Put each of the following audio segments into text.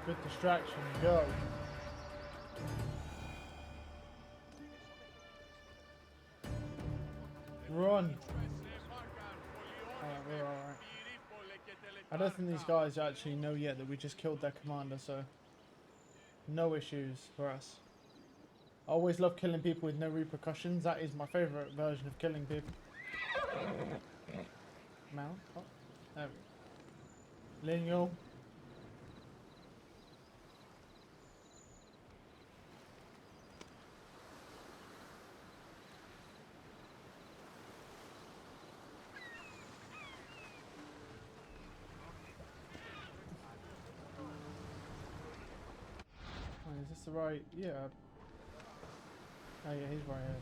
Good distraction, go. Run. Alright, we're alright. I don't think these guys actually know yet that we just killed their commander, so no issues for us. I always love killing people with no repercussions. That is my favourite version of killing people. Mount. Oh, there we go. Lineal. Oh, is this the right? Yeah. Oh yeah, he's right here.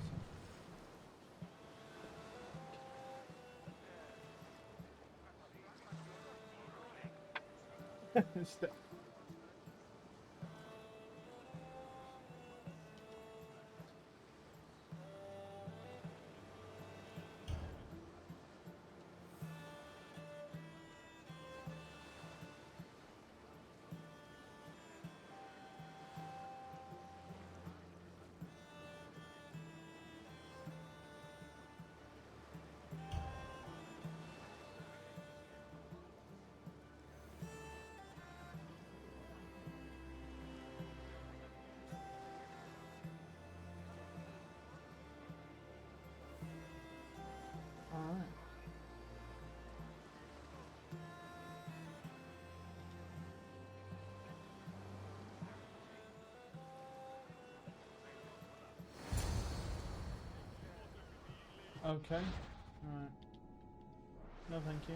So. Alright. Okay. Alright. No, thank you.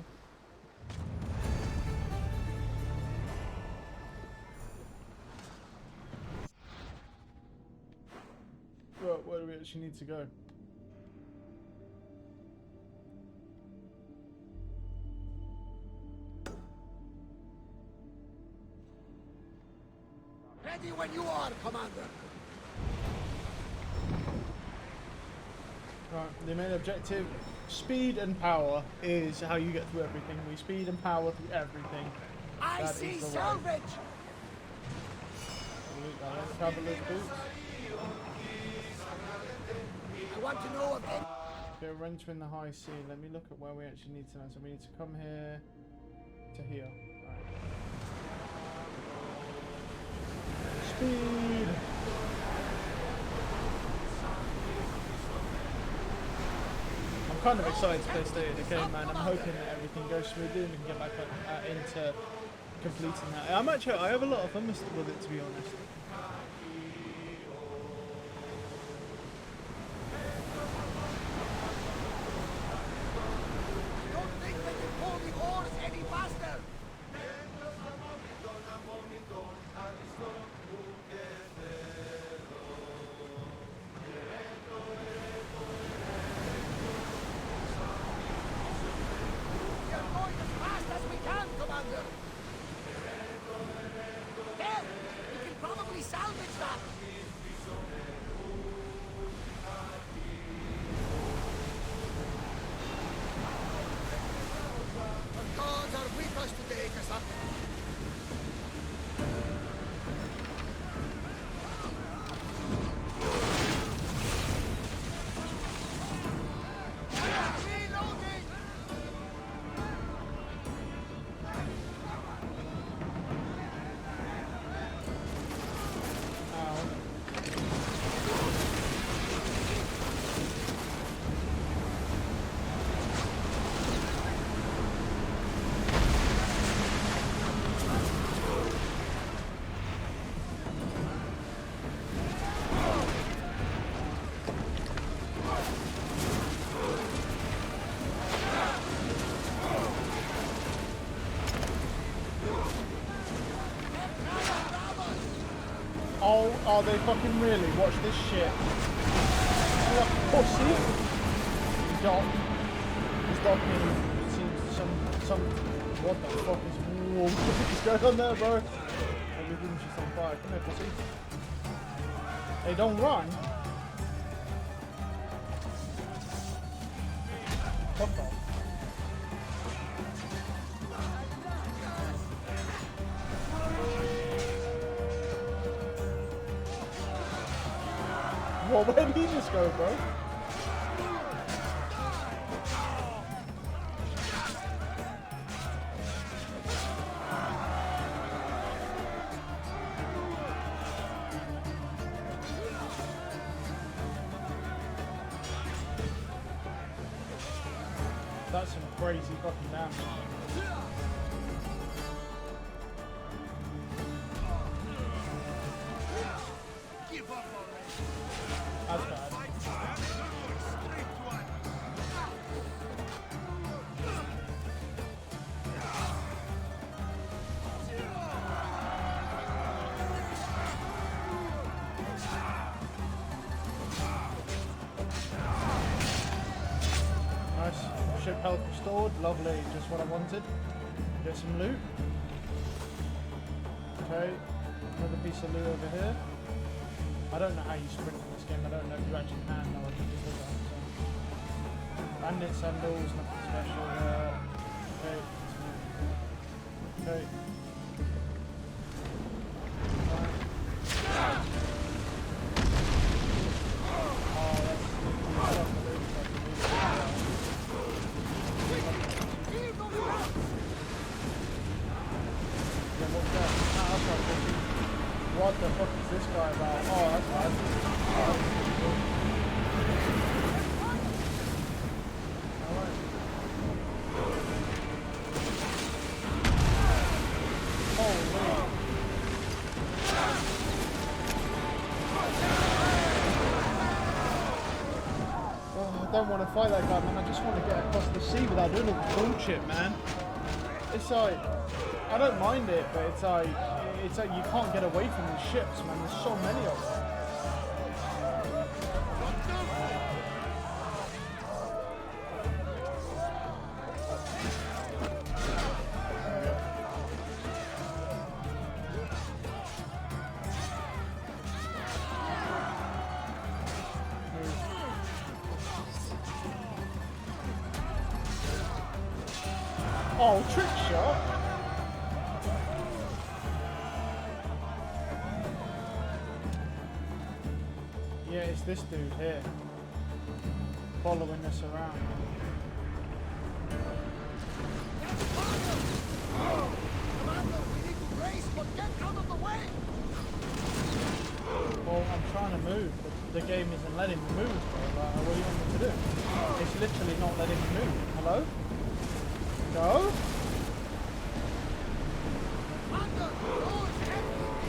Right, where do we actually need to go? Ready when you are, Commander. Right, the main objective, speed and power, is how you get through everything. We speed and power through everything. I That see is the way. salvage. Traveler's boots. I want to know if Okay, we're entering the high sea. Let me look at where we actually need to know. So we need to come here to here. Alright. Speed! I'm kind of excited to play State of Decay, man. I'm hoping that everything goes smoothly and we can get back into completing that. I have a lot of fun with it, to be honest. don't think they can pull the oars any faster. We are going as fast as we can, Commander. There! We can probably salvage that. The gods are with us today, Kasap. Reloading! Oh, are they fucking really? Watch this shit. What a pussy. Doc. He's docking. Seems some. What the fuck is. Whoa, what is going on there, bro? Everything's just on fire. Come here, pussy. Hey, don't run. Fuck off. Well, where did he just go, bro? That's some crazy fucking damage. Give up already. That's bad. Nice. Ship health restored. Lovely. Just what I wanted. Get some loot. Okay. Another piece of loot over here. I don't know how you sprint in this game. I don't know if you actually can. No, I think just does that. So. Bandit sandals. Nothing special there. Okay. Okay. What the fuck is this guy about? Oh, that's bad. Alright. Holy. Oh, I don't want to fight that guy, man. I just want to get across the sea without doing all the bullshit, man. It's like, I don't mind it, but it's like you can't get away from these ships, man. There's so many of them. Oh, trick shot. Yeah, it's this dude here, following us around. Commander, we need to race, but get out of the way! Well, I'm trying to move, but the game isn't letting me move, bro. Like, what do you want me to do? It's literally not letting me move. Hello? No? Commander, doors empty!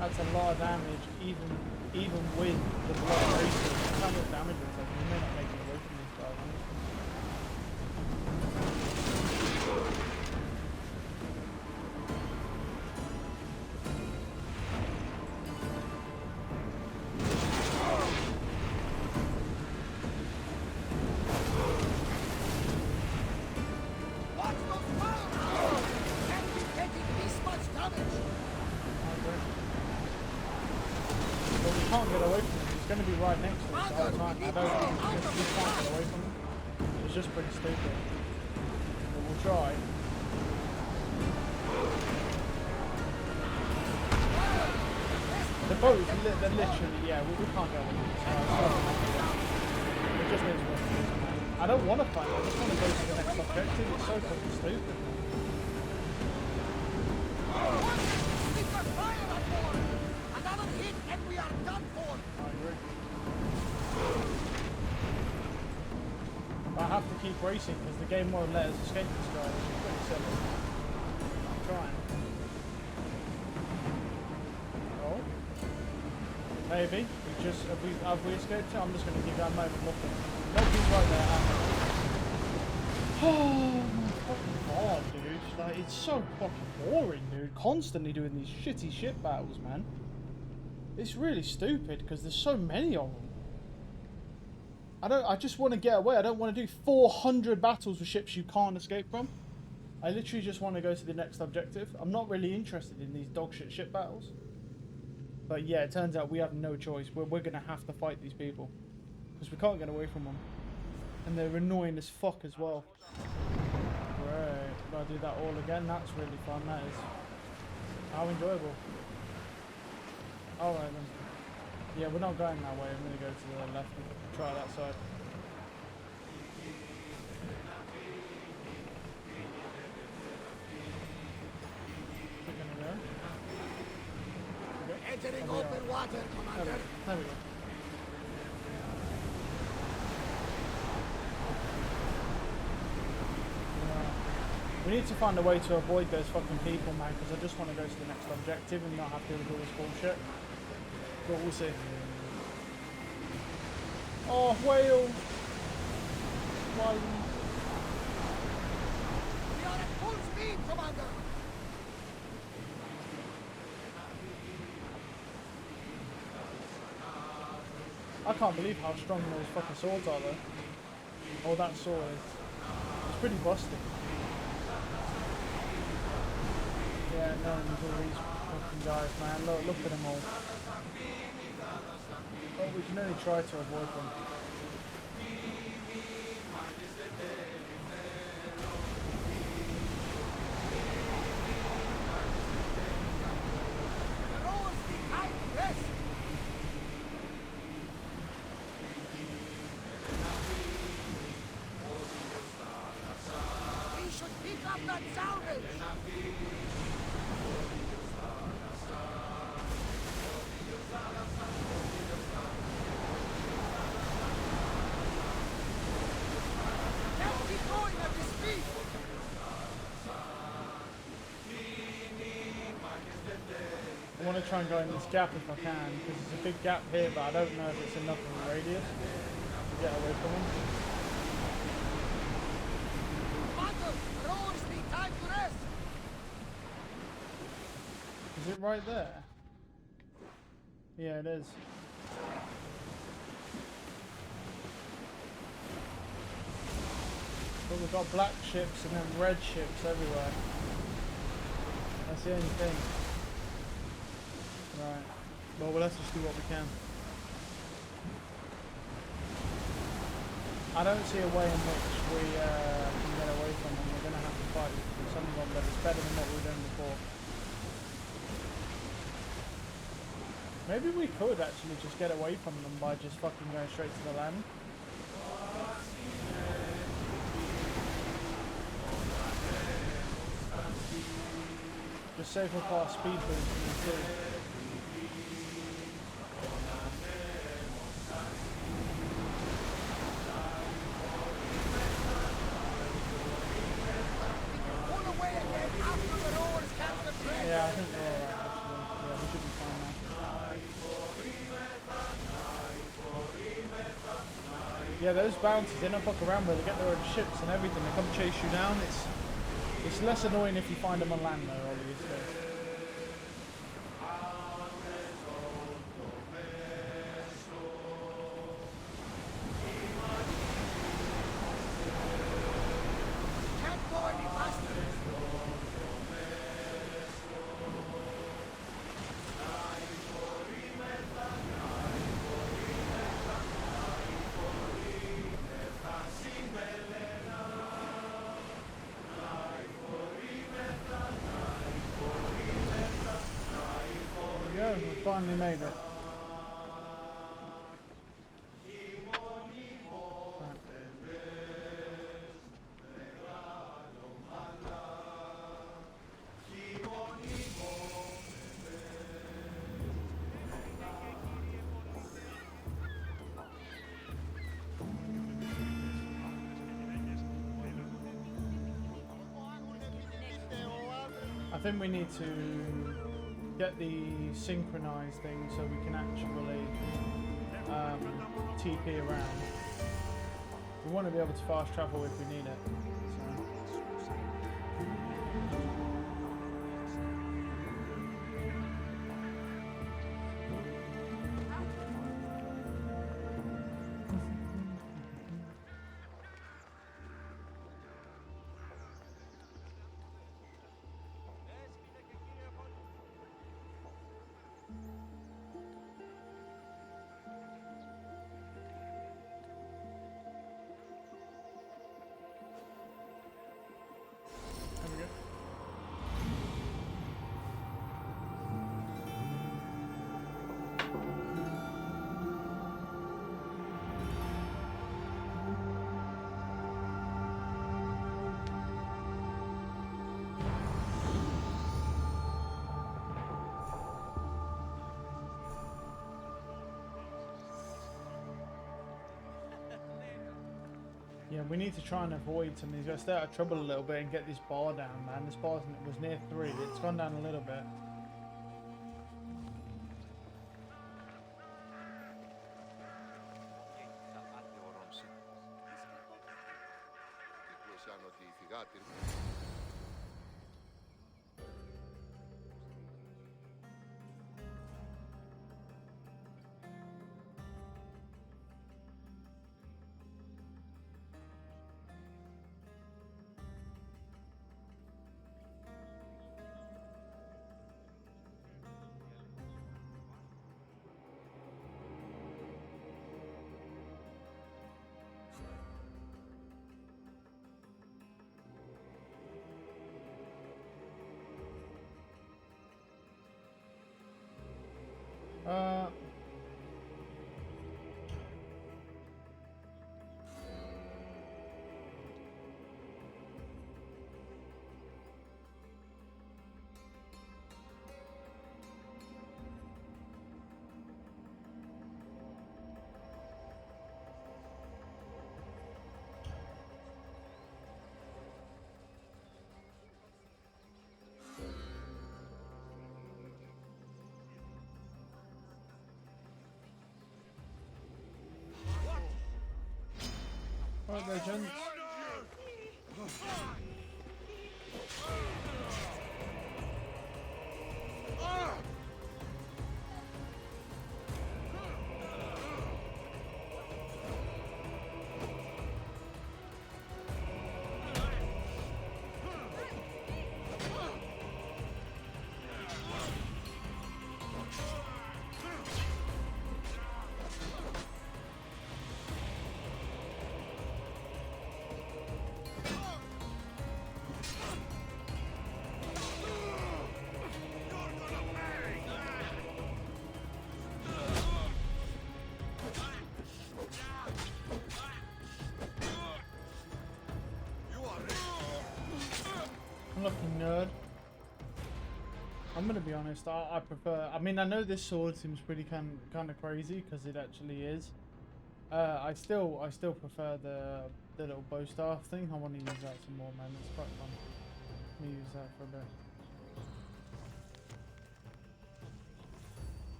That's a lot of damage, even with the blood racing. That's how much damage it's like. You may not make it away from these guys. Watch those firearms! Can't be taking this much damage! But we can't get away from him. He's going to be right next to us all the time. I don't think we can't get away from him. It's just pretty stupid. But we'll try. The boat is they're literally, yeah, we can't get away from this. It just is what it is, man. I don't want to fight. I just want to go to the next objective. It's so fucking stupid. We've got fire on board! Another hit and we are done for! I agree. But I have to keep racing because the game won't let us escape this guy, which is pretty silly. I'm trying. Oh. Maybe. Have we escaped it? I'm just going to give that moment looking. Nope, he's right there. Oh my fucking god, dude. Like, it's so fucking boring, dude. Constantly doing these shitty ship battles, man. It's really stupid because there's so many of them. I just want to get away. I don't want to do 400 battles with ships you can't escape from. I literally just want to go to the next objective. I'm not really interested in these dog shit ship battles. But yeah, it turns out we have no choice. We're going to have to fight these people. Because we can't get away from them. And they're annoying as fuck as well. Great. Gotta do that all again. That's really fun, that is. How enjoyable. Alright then. Yeah, we're not going that way. I'm going to go to the left and try that side. We're going to go. Entering Oh, we open are. water, Commander. There we go. We need to find a way to avoid those fucking people, man, because I just want to go to the next objective and not have to deal with all this bullshit. But we'll see. Oh, whale! Whale. We are at full speed, Commander. I can't believe how strong those fucking swords are, though. Oh, that sword is... It's pretty busted. Yeah, no, there's all these fucking guys, man. Look at them all. Well, we can only try to avoid them. The rowers behind rest. We should pick up that salvage. Can't keep going at this speed. I want to try and go in this gap if I can, because there's a big gap here, but I don't know if it's enough of a radius to get away from them. Commander, the rowers need time to rest. Is it right there? Yeah, it is. But we've got black ships and then red ships everywhere. That's the only thing. Right. Well, let's just do what we can. I don't see a way in which we can get away from them. We're going to have to fight with some of them, but it's better than what we were doing before. Maybe we could actually just get away from them by just fucking going straight to the land. Just save up our speed boost too. Pull away again after the rowers catch the train. Yeah, I think we're alright actually. Yeah, we should be fine now. Yeah, those bounties, they don't fuck around where they get their own ships and everything. They come chase you down. It's less annoying if you find them on land though, obviously. Can't go any faster. There we go, we finally made it. Right. I think we need to get the synchronized thing so we can actually TP around. We want to be able to fast travel if we need it. There we go. Yeah, we need to try and avoid some of these guys. Stay out of trouble a little bit and get this bar down, man. This bar was near 3. It's gone down a little bit. Uh, right there, gents. Unlucky nerd. I'm gonna be honest. I prefer. I mean, I know this sword seems pretty kind of crazy because it actually is. I still prefer the little bow staff thing. I want to use that some more, man. It's quite fun. Let me use that for a bit.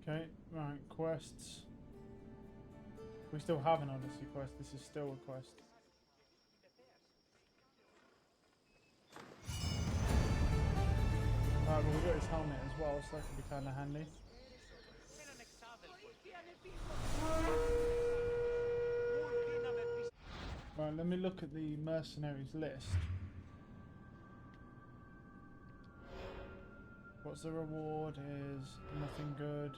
Okay, right, quests. We still have an Odyssey quest. This is still a quest. Right, well, we got his helmet as well, so that could be kind of handy. Right, let me look at the mercenaries list. What's the reward? Is nothing good.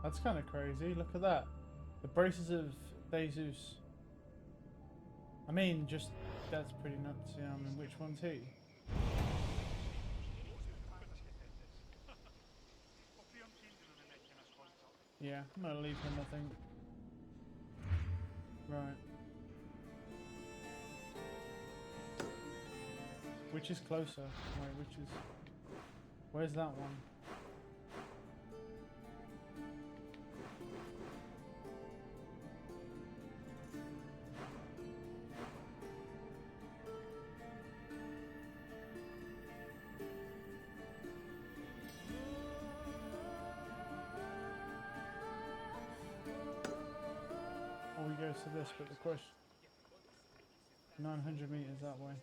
That's kind of crazy. Look at that. The braces of Jesus. I mean, just that's pretty nuts. Yeah, I mean, which one's he? Yeah, I'm gonna leave him, I think. Right. Which is closer? Wait, which is... Where's that one? Oh, he goes to this, but the question... 900 meters that way.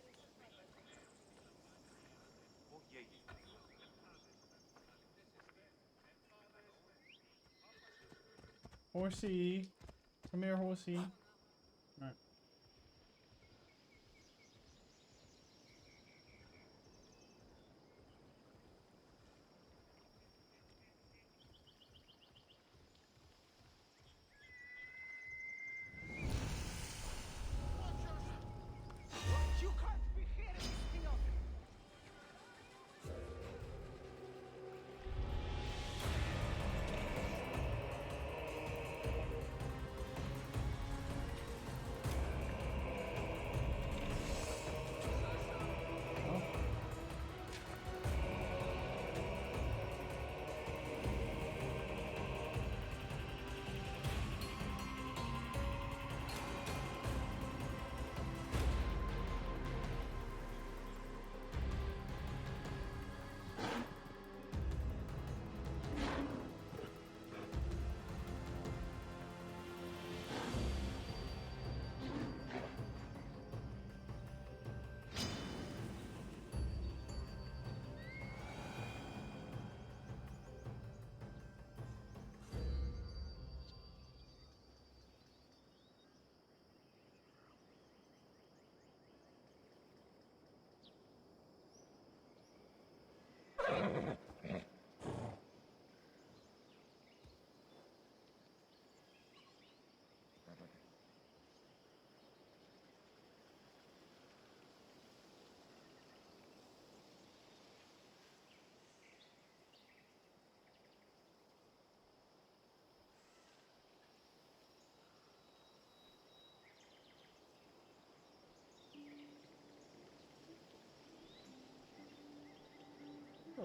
Horsey! Come here, horsey. Right.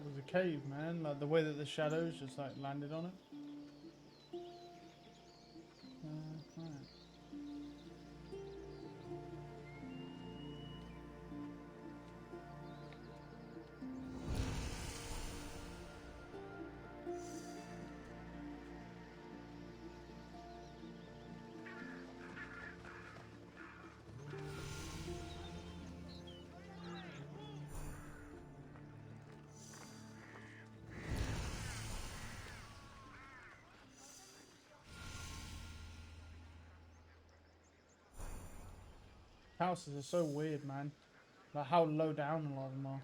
was a cave, man. Like the way that the shadows just like landed on it. Right. Houses are so weird, man. Like how low down a lot of them are.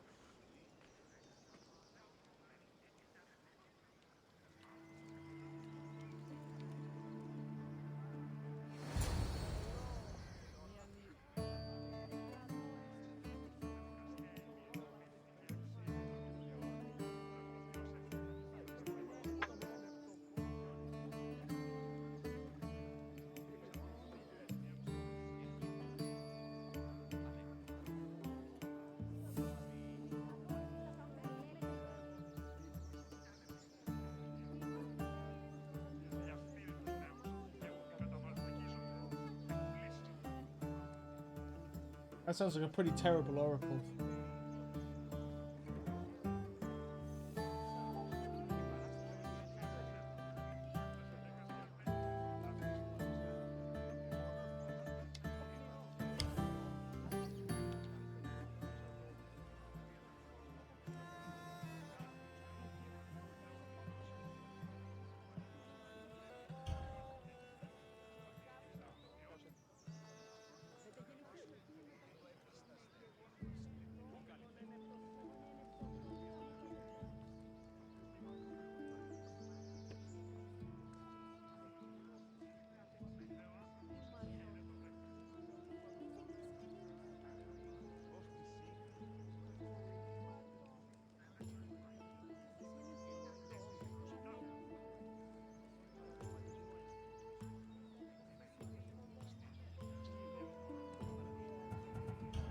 That sounds like a pretty terrible oracle.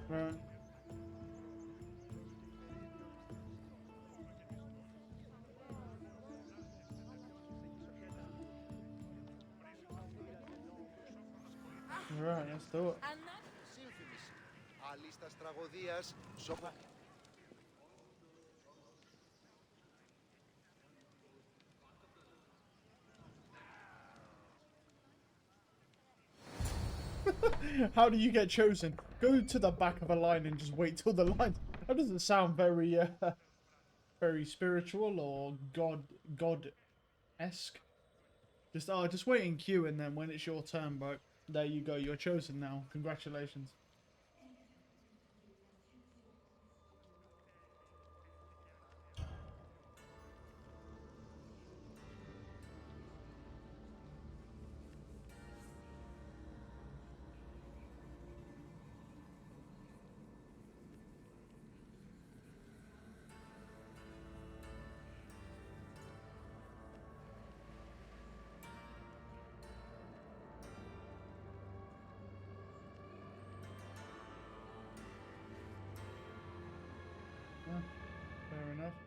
Right. Right, let's do it. Σύμφωνης. Αλίστας τραγωδίας, ζώπα... How do you get chosen? Go to the back of a line and just wait till the line. That doesn't sound very, very spiritual or God-esque. Just wait in queue and then when it's your turn, bro, there you go. You're chosen now. Congratulations. Yeah, fair enough.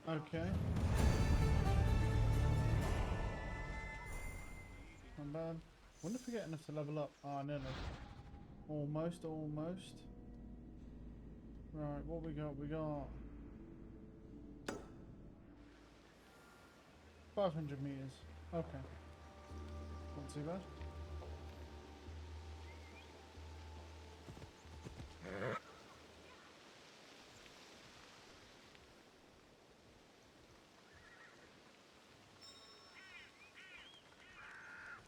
Okay. Not bad. Wonder if we get enough to level up. Oh, nearly. Almost. Right, what we got? We got 500 meters. Okay. Not too bad.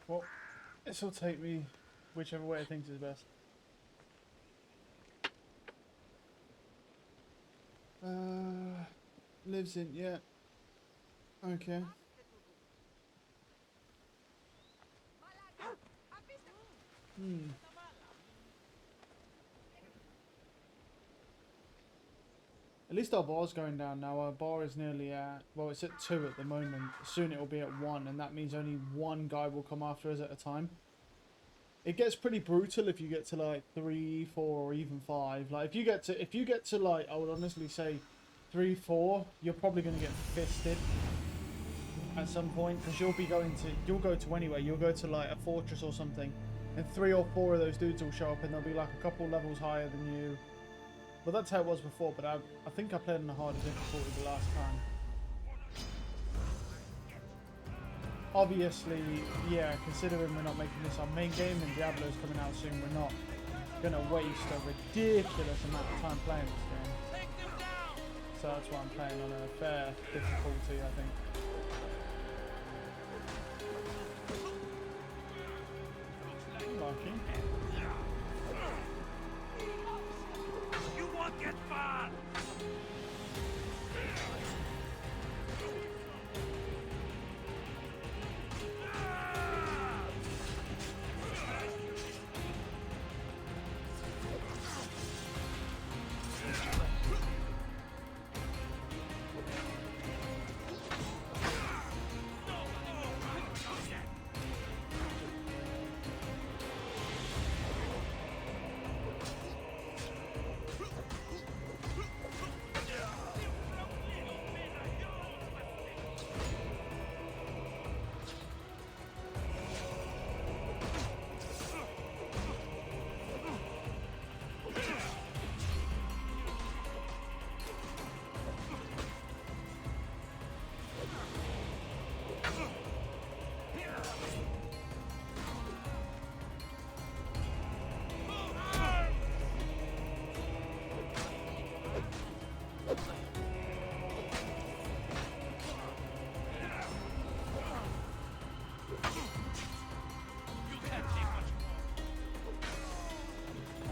Well, this will take me whichever way it thinks is best. Lives in, yeah. Okay. At least our bar's going down now. Our bar is nearly at, well, it's at 2 at the moment. Soon it will be at 1, and that means only one guy will come after us at a time. It gets pretty brutal if you get to like 3, 4, or even 5. Like if you get to like, I would honestly say 3, 4, you're probably going to get fisted at some point, because you'll go to anywhere. You'll go to like a fortress or something, and 3 or 4 of those dudes will show up, and they'll be like a couple levels higher than you. Well, that's how it was before, but I think I played on a harder difficulty the last time. Obviously, yeah, considering we're not making this our main game and Diablo's coming out soon, we're not going to waste a ridiculous amount of time playing this game. So that's why I'm playing on a fair difficulty, I think. Lucky. You won't get far!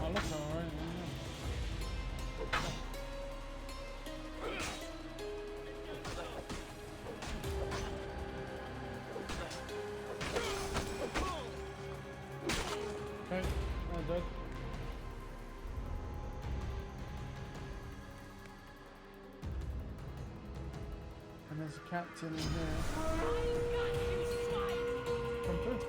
Oh, looks alright. Okay, all dead. And there's a captain in here. Come through.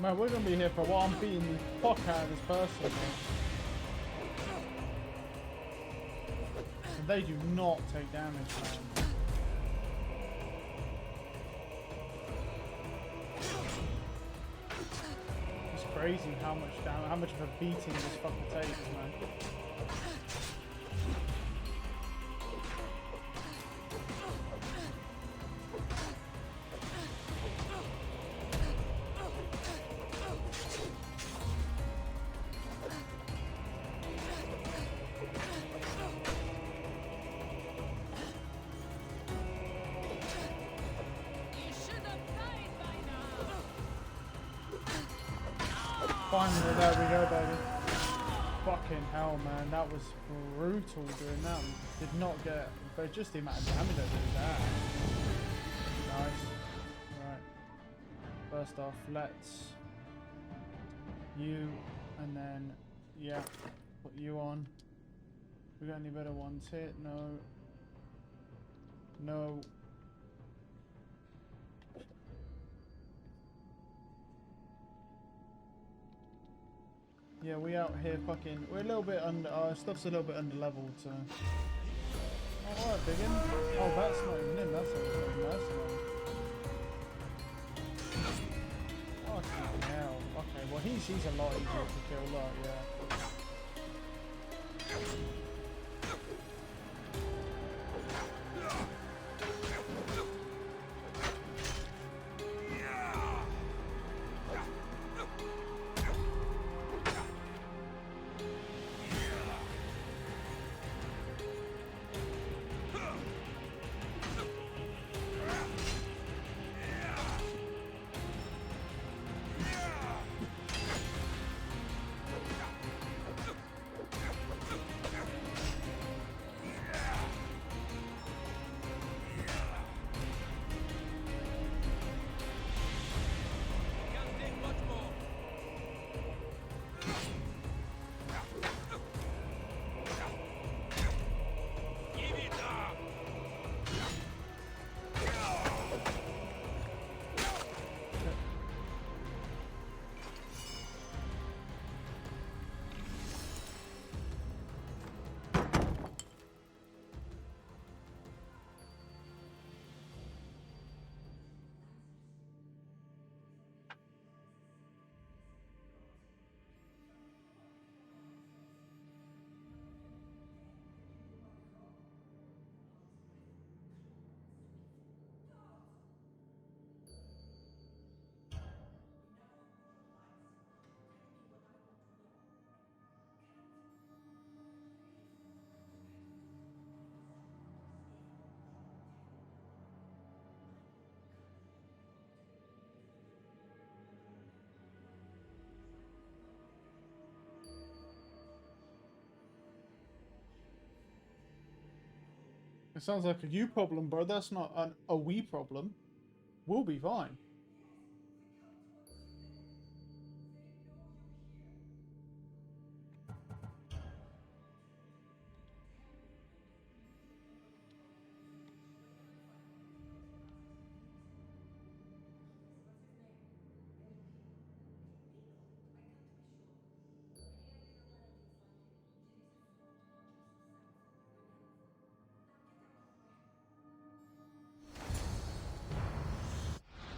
Man, we're gonna be here for a while. I'm beating the fuck out of this person, man. And they do not take damage, man. It's crazy how much of a beating this fucking takes, man. Finally, there we go, baby. Fucking hell, man. That was brutal doing that. Did not get but just the amount of damage I do that. Nice. Right. First off, let's you and then yeah, put you on. We got any better ones here? No. No. Yeah, we out here fucking. We're a little bit under. Our stuff's a little bit under leveled, so. Alright, biggin. Oh, that's not even in. That's not even mercenary. Fucking hell. Okay, well he's a lot easier to kill, like, yeah. Can't take much more. Give it up. It sounds like a you problem, bro. That's not a we problem. We'll be fine.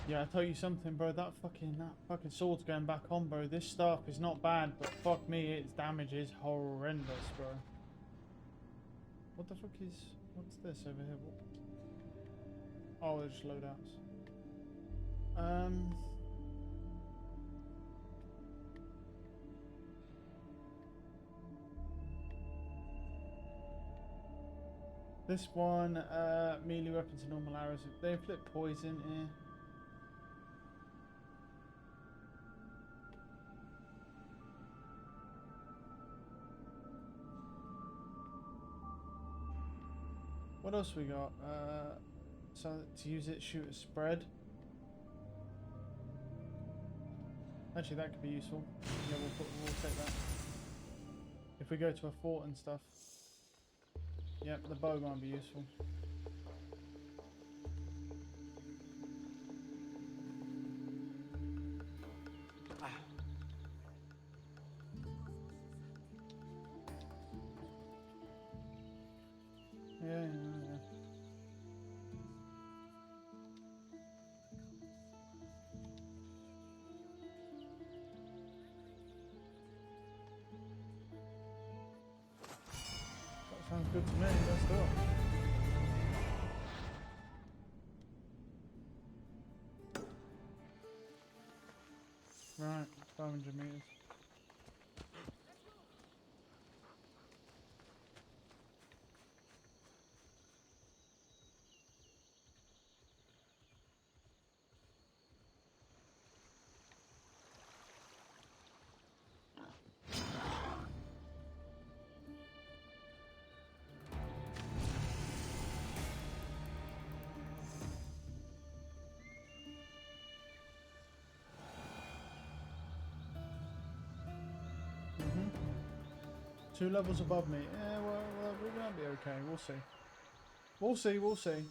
Yeah, I tell you something, bro. That fucking sword's going back on, bro. This stuff is not bad, but fuck me, its damage is horrendous, bro. What the fuck is? What's this over here? What? Oh, they're just loadouts. This one, melee weapons and normal arrows. They inflict poison here. What else we got? So to use it, shoot a spread. Actually, that could be useful. Yeah, we'll take that. If we go to a fort and stuff. Yep, the bow might be useful. Yeah. That sounds good to me. Let's do it. Right, 500 meters. 2 levels above me. Yeah, well, we're gonna be okay. We'll see. We'll see. We'll see.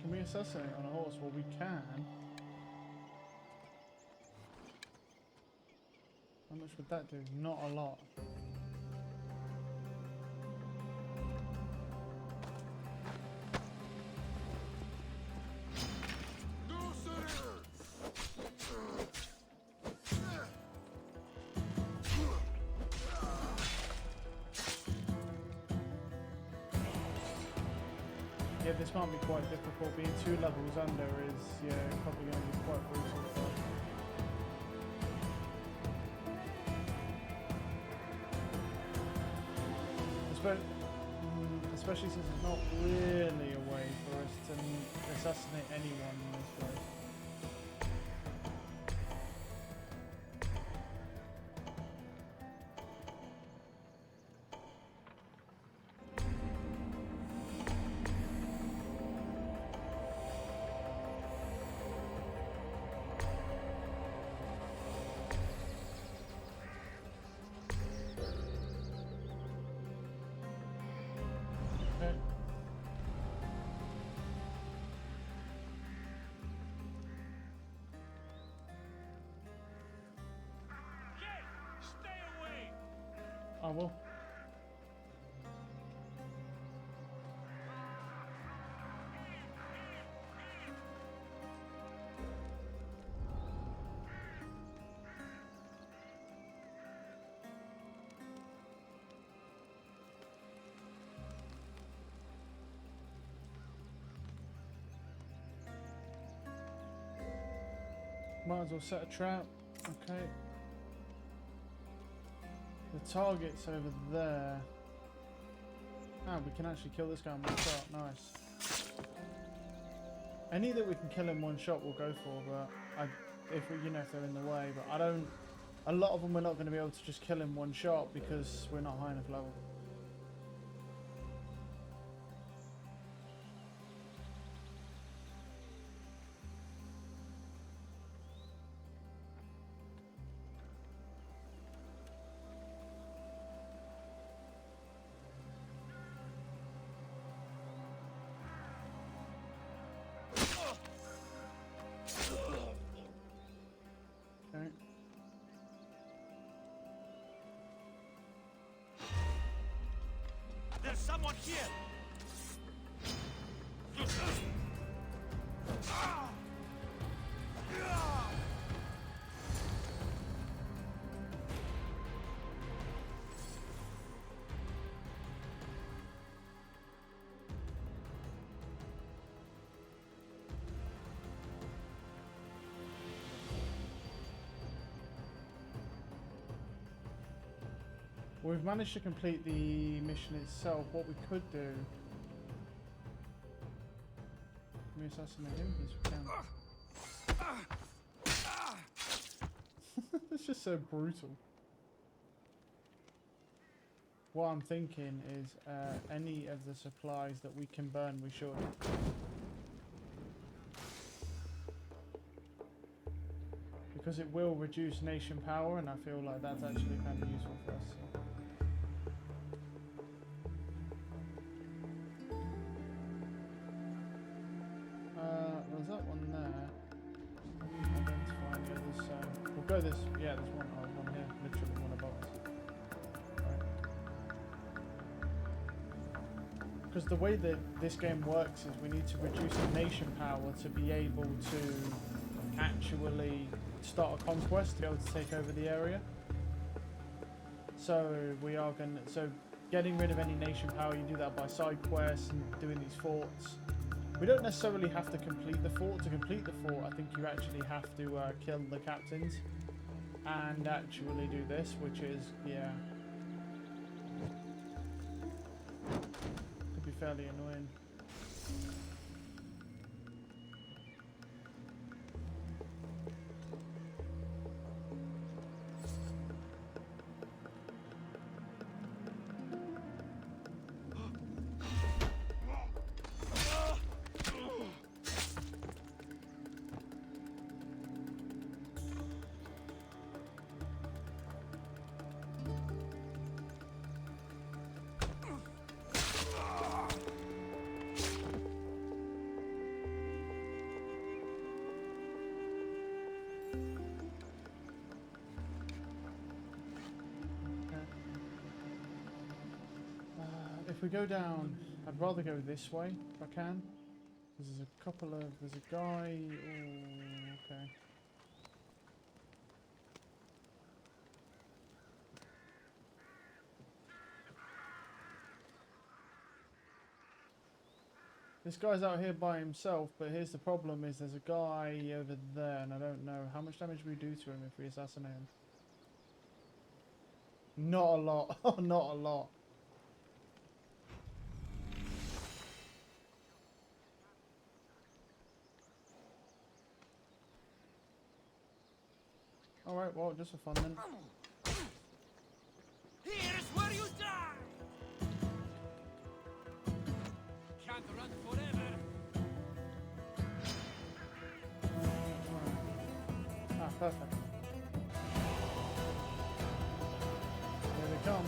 Can we assassinate on a horse? Well, we can. How much would that do? Not a lot. No, sir! Yeah, this might be quite difficult. Being 2 levels under is, yeah, probably going to be quite brutal. Especially since it's not really a way for us to assassinate anyone in this way. Okay. Stay away! I will. Might as well set a trap. Okay. The target's over there. Ah, we can actually kill this guy in one shot. Nice. Any that we can kill in one shot we'll go for, but if we, if they're in the way. But I don't. A lot of them we're not going to be able to just kill in one shot because we're not high enough level. Okay. There's someone here! Well, we've managed to complete the mission itself. What we could do... Can we assassinate him? Yes, we can. It's just so brutal. What I'm thinking is any of the supplies that we can burn, we should. Because it will reduce nation power, and I feel like that's actually kind of useful for us. There's that one there. Identify any others, so we'll go this. Yeah, there's one here, literally one above us. Because the way that this game works is we need to reduce the nation power to be able to actually start a conquest to be able to take over the area. So we are getting rid of any nation power, you do that by side quests and doing these forts. We don't necessarily have to complete the fort. To complete the fort, I think you actually have to kill the captains and actually do this, which is, yeah, could be fairly annoying. If we go down, I'd rather go this way if I can. There's a couple of... There's a guy... Oh, okay. This guy's out here by himself, but here's the problem is there's a guy over there and I don't know how much damage we do to him if we assassinate him. Not a lot. Oh, not a lot. Alright, well, just for fun then. Here's where you die! Can't run forever. Ah, perfect. Here they come.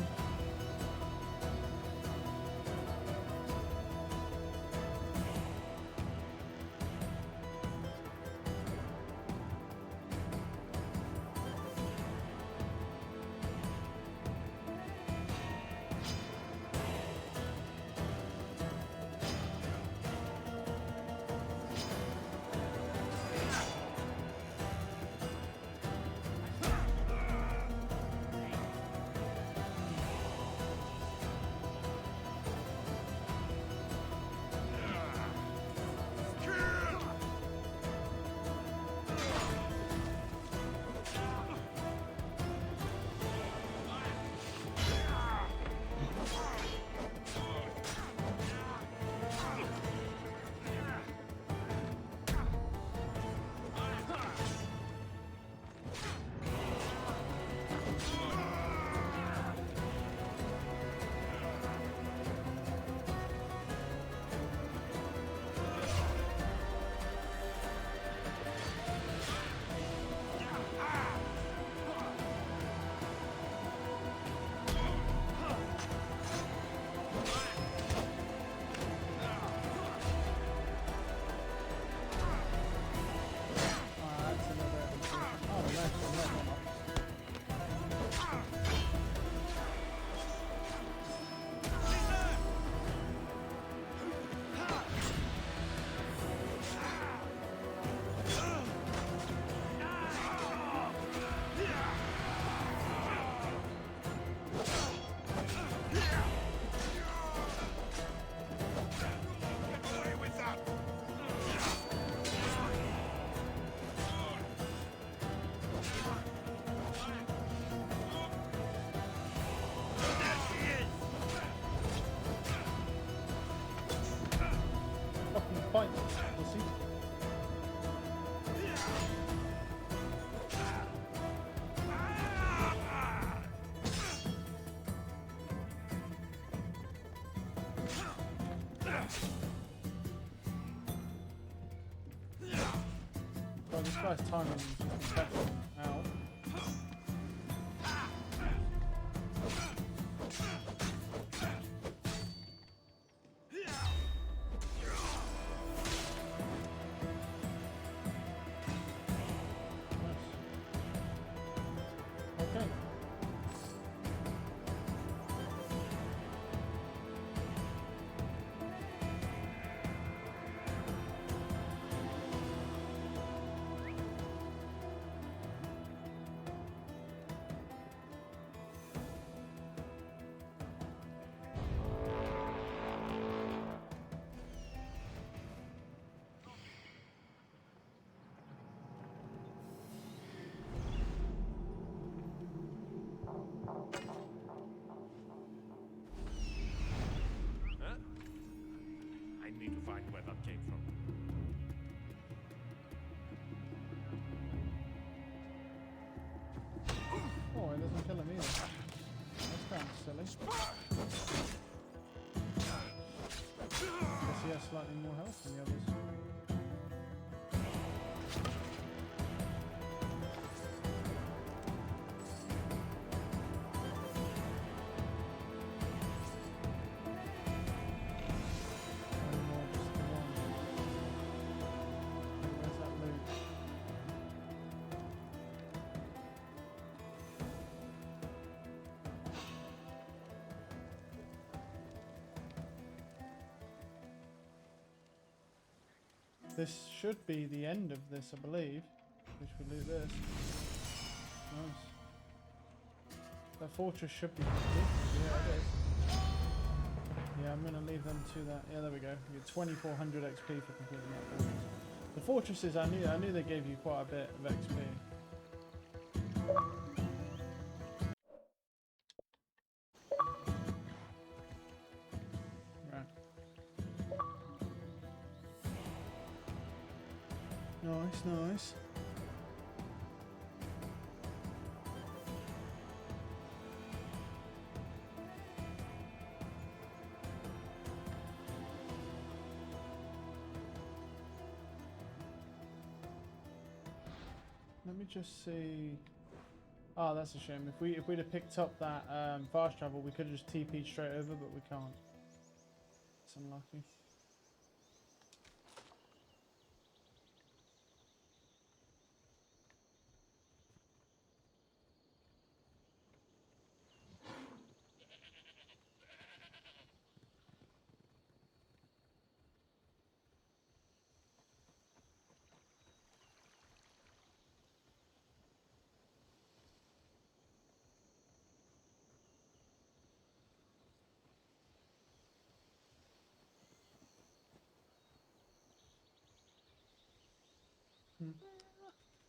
Fight, we'll see. Oh, this guy's timing is just better. Ow. I need to find where that came from. Oh, it doesn't kill him either. That's kind of silly. Guess he has slightly more health than the others. This should be the end of this, I believe. Which we loot this. Nice. That fortress should be complete. Yeah, it is. Yeah, I'm gonna leave them to that. Yeah, there we go. You get 2,400 XP for completing that fortress. The fortresses, I knew they gave you quite a bit of XP. Right. Nice, nice. Let me just see. Oh, that's a shame. If we'd have picked up that fast travel, we could have just TP'd straight over, but we can't. It's unlucky.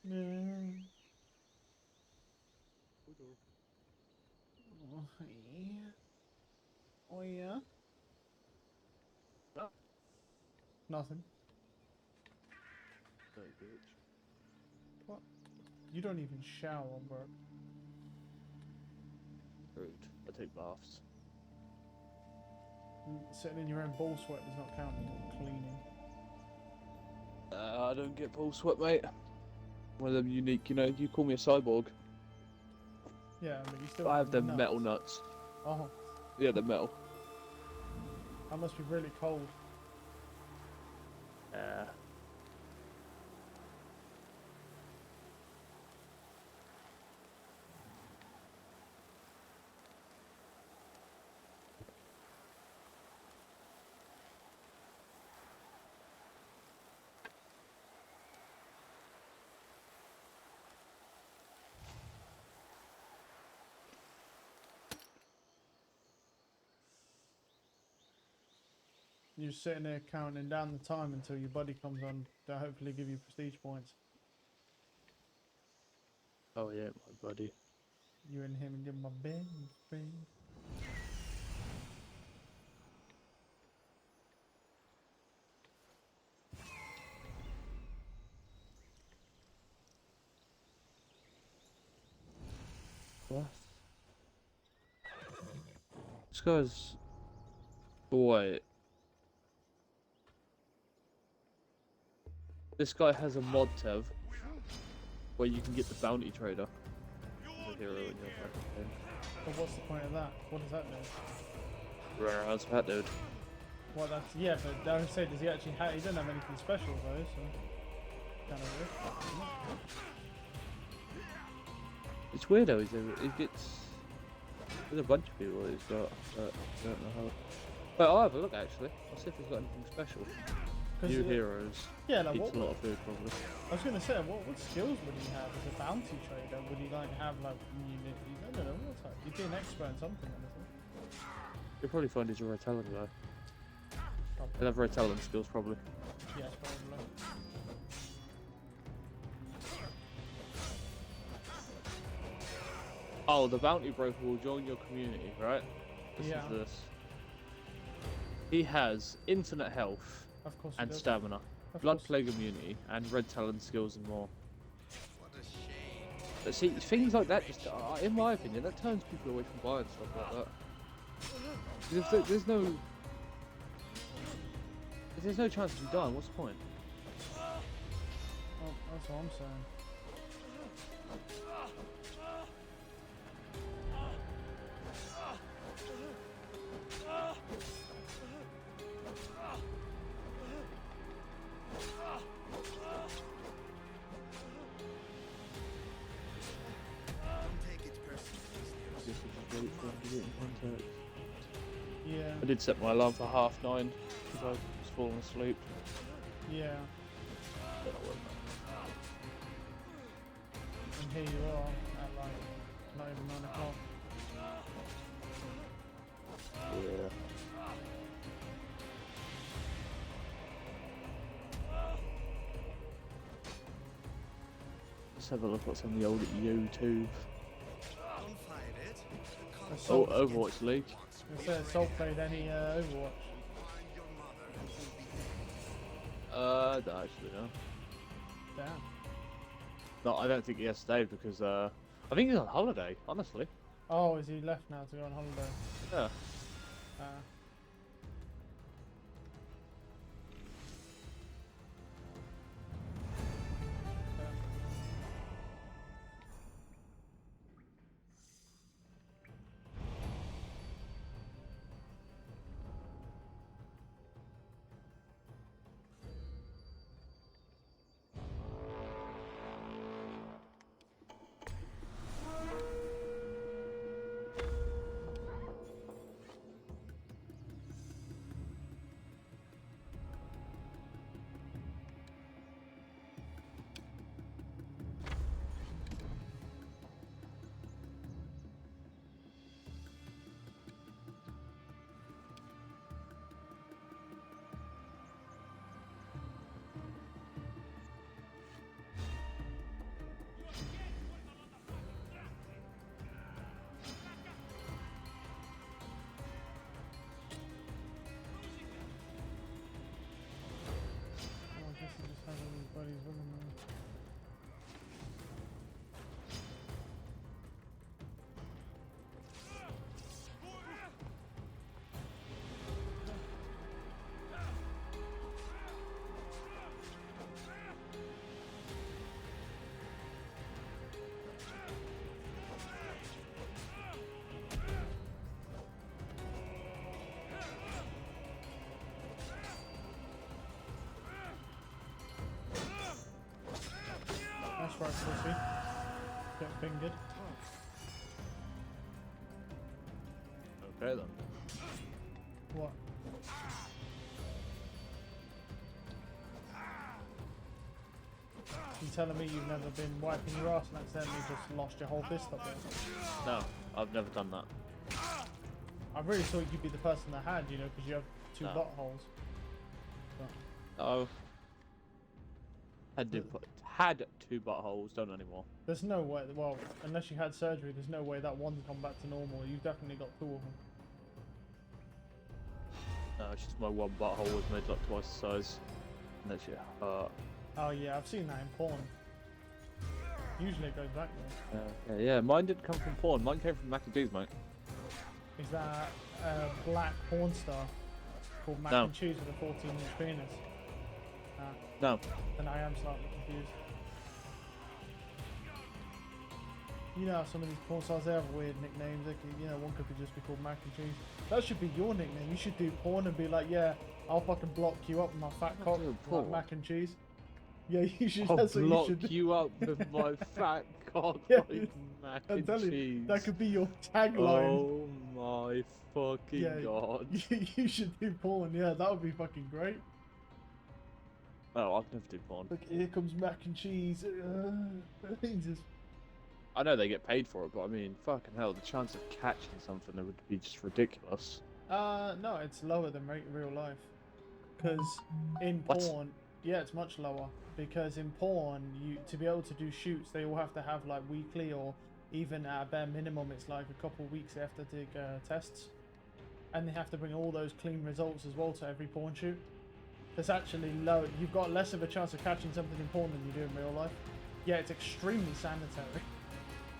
Yeah. Oh yeah. Oh yeah. No. Nothing. No, bitch. What? You don't even shower, bro. Rude. I take baths. Sitting in your own ball sweat does not count as cleaning. I don't get ball sweat, mate. One of them unique, you know, you call me a cyborg. Yeah, but you still. I have them nuts. metal nuts. Oh, Yeah, they're metal. that must be really cold. You're sitting there counting down the time until your buddy comes on to hopefully give you prestige points. Oh yeah, my buddy. You and him and give him a big friend. What? This guy's... Wait. This guy has a mod, Tev, where you can get the bounty trader. The hero in your fucking thing. But what's the point of that? What does that mean? Rare as that dude. Well, that's yeah, but I would say, does he actually have? He doesn't have anything special though, so kind of weird. It's weird though, he gets... There's a bunch of people he's got, but I don't know how... But I'll have a look actually. I'll see if he's got anything special. New heroes. Yeah, like Eats what? a lot of food probably. I was gonna say, what skills would he have as a bounty trader? Would he like have like immunities? I don't know. What's that? He'd be an expert in something, honestly. You'll probably find he's a retelling guy. Probably. He'll have retelling skills probably. Yes, probably. Oh, the bounty broker will join your community, right? This Yeah. is this. He has infinite health Of course. he and does. stamina, Of blood course. plague immunity, and red talent skills and more. What a shame. But see, things like that just, in my opinion, that turns people away from buying stuff like that. There's no chance of you dying, what's the point? Oh, that's what I'm saying. Don't take it personally. I guess we just wait for him to get in contact. Yeah. I did set my alarm for 9:30 because I was falling asleep. Yeah. here you are at like not even 9 o'clock. Yeah. Let's have a look at some of the old YouTube. Oh, Overwatch League. It says Soul played any Overwatch. I don't actually know. Damn. No, I don't think he has stayed because I think he's on holiday, honestly. Oh, is he left now to go on holiday? Yeah. Oh, I guess he just has all his buddies with him now. That's right, pussy. Get fingered. Okay then. What? You telling me you've never been wiping your ass and accidentally just lost your whole fist up there? No, I've never done that. I really thought you'd be the person that had, you know, because you have two No. buttholes. But Oh. Had two buttholes, don't anymore. there's no way, well, unless you had surgery, there's no way that one's gone back to normal. You've definitely got two of them. No, it's just my one butthole was made like twice the size. And that shit hurt. Oh yeah, I've seen that in porn. Usually it goes back there. Yeah, mine didn't come from porn. Mine came from Mac and Cheese, mate. Is that a black porn star called Mac No. and Cheese with a 14-inch penis? No. Then I am slightly confused. You know how some of these porn stars, they have weird nicknames. They could, you know, one could just be called Mac and Cheese. That should be your nickname. You should do porn and be like, yeah, I'll fucking block you up with my fat cock, doing like porn. Mac and Cheese. Yeah, you should. I'll That's what you block should do. you up with my fat cock Yeah, like Mac I'm and telling Cheese. you, that could be your tagline. Oh my fucking Yeah, god. you should do porn. Yeah, that would be fucking great. Oh, I've never do porn. Look, here comes Mac and Cheese. Jesus. I know they get paid for it, but I mean, fucking hell, the chance of catching something would be just ridiculous. No, it's lower than real life. Because in What? porn, yeah, it's much lower. Because in porn, to be able to do shoots, they all have to have like weekly or even at a bare minimum, it's like a couple of weeks they have to take tests. And they have to bring all those clean results as well to every porn shoot. It's actually low. You've got less of a chance of catching something in porn than you do in real life. Yeah, it's extremely sanitary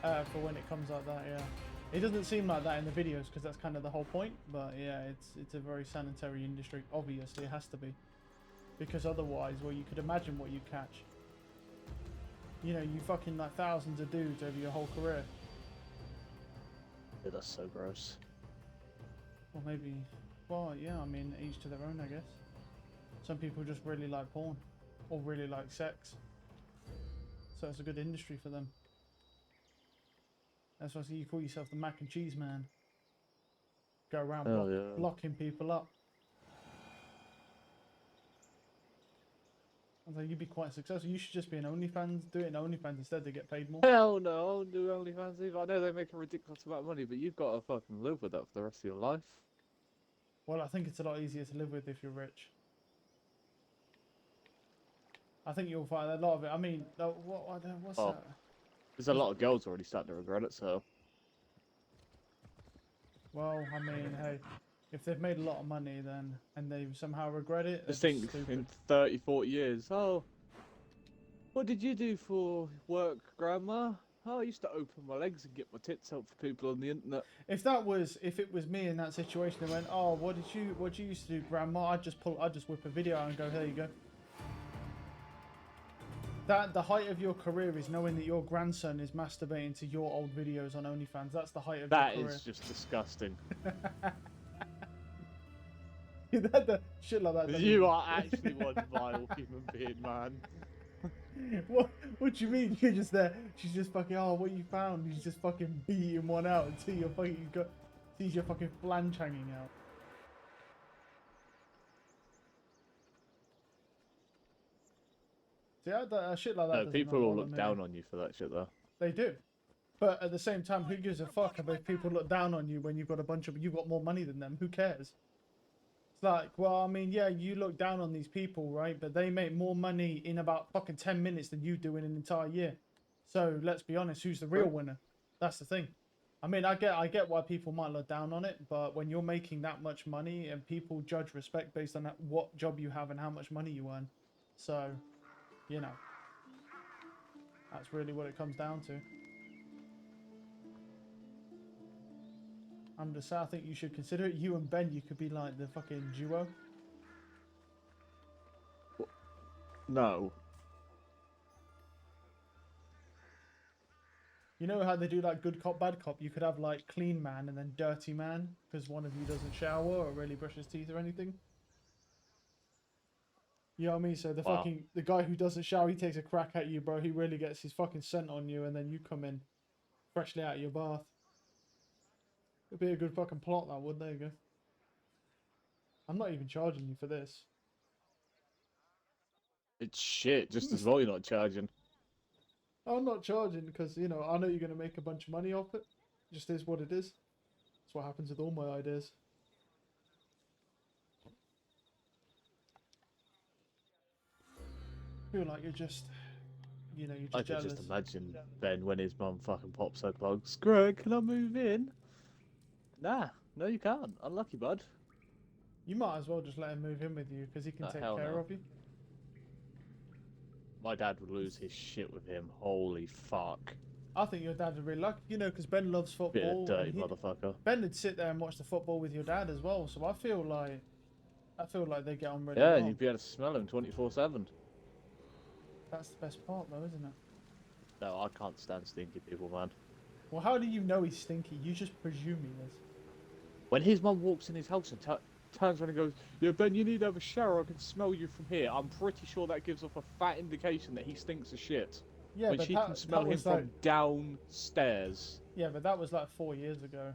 for when it comes like that, yeah. It doesn't seem like that in the videos because that's kind of the whole point, but yeah, it's a very sanitary industry. Obviously, it has to be. Because otherwise, well, you could imagine what you catch. You know, you fucking like thousands of dudes over your whole career. Yeah, that's so gross. Or maybe, well, yeah, I mean, each to their own, I guess. Some people just really like porn. Or really like sex. So it's a good industry for them. That's why I see you call yourself the Mac and Cheese Man. Go around blocking people up. was like, you'd be quite successful. You should just be an OnlyFans. Do it in OnlyFans instead to get paid more. Hell no, I won't do OnlyFans either. I know they make a ridiculous amount of money, but you've got to fucking live with that for the rest of your life. Well, I think it's a lot easier to live with if you're rich. I think you'll find a lot of it. I mean, what's Oh. that? There's a lot of girls already starting to regret it, so. Well, I mean, hey, if they've made a lot of money then and they somehow regret it, Just they're think just stupid. in 30, 40 years, oh, what did you do for work, Grandma? Oh, I used to open my legs and get my tits out for people on the internet. If it was me in that situation, they went, "Oh, what did you used to do, Grandma?" I'd just whip a video out and go, "There you go." That the height of your career is knowing that your grandson is masturbating to your old videos on OnlyFans. That's the height of That your career. is just disgusting. That shit like that. doesn't- You are actually one vile human being, man. What do you mean? You're just there. She's just fucking. Oh, what you found? He's just fucking beating one out until sees your fucking flange hanging out. See, shit like that. No, doesn't people not will bother look me. down on you for that shit, though. They do. But at the same time, who gives a fuck if people look down on you when you've got more money than them? Who cares? It's like, well, I mean, yeah, you look down on these people, right? But they make more money in about fucking 10 minutes than you do in an entire year. So let's be honest, who's the real winner? That's the thing. I mean, I get why people might look down on it, but when you're making that much money and people judge respect based on what job you have and how much money you earn. So, you know, that's really what it comes down to. I'm just saying, I think you should consider it. You and Ben, you could be like the fucking duo. No. You know how they do like good cop, bad cop? You could have like clean man and then dirty man because one of you doesn't shower or really brush his teeth or anything. You know what I mean? So the guy who doesn't shower, he takes a crack at you, bro. He really gets his fucking scent on you, and then you come in freshly out of your bath. It'd be a good fucking plot, that would. There you go. I'm not even charging you for this. It's shit, just as well you're not charging. I'm not charging because, you know, I know you're going to make a bunch of money off it. It just is what it is. That's what happens with all my ideas. I feel like you're just, you know, you're just I could jealous. just imagine Ben when his mum fucking pops her clogs. Greg, can I move in? Nah, no you can't. Unlucky, bud. You might as well just let him move in with you because he can take hell care no. of you. My dad would lose his shit with him. Holy fuck. I think your dad would really like, you know, because Ben loves Bit football. of dirty and motherfucker. Ben would sit there and watch the football with your dad as well. So I feel like they get on really Yeah, well. and you'd be able to smell him 24/7. That's the best part, though, isn't it? No, I can't stand stinky people, man. Well, how do you know he's stinky? You just presume he is. When his mum walks in his house and turns around and goes, "Yeah, Ben, you need to have a shower. I can smell you from here." I'm pretty sure that gives off a fat indication that he stinks of shit. Yeah, when but she that, can smell that him was from like, downstairs. yeah, but that was like 4 years ago.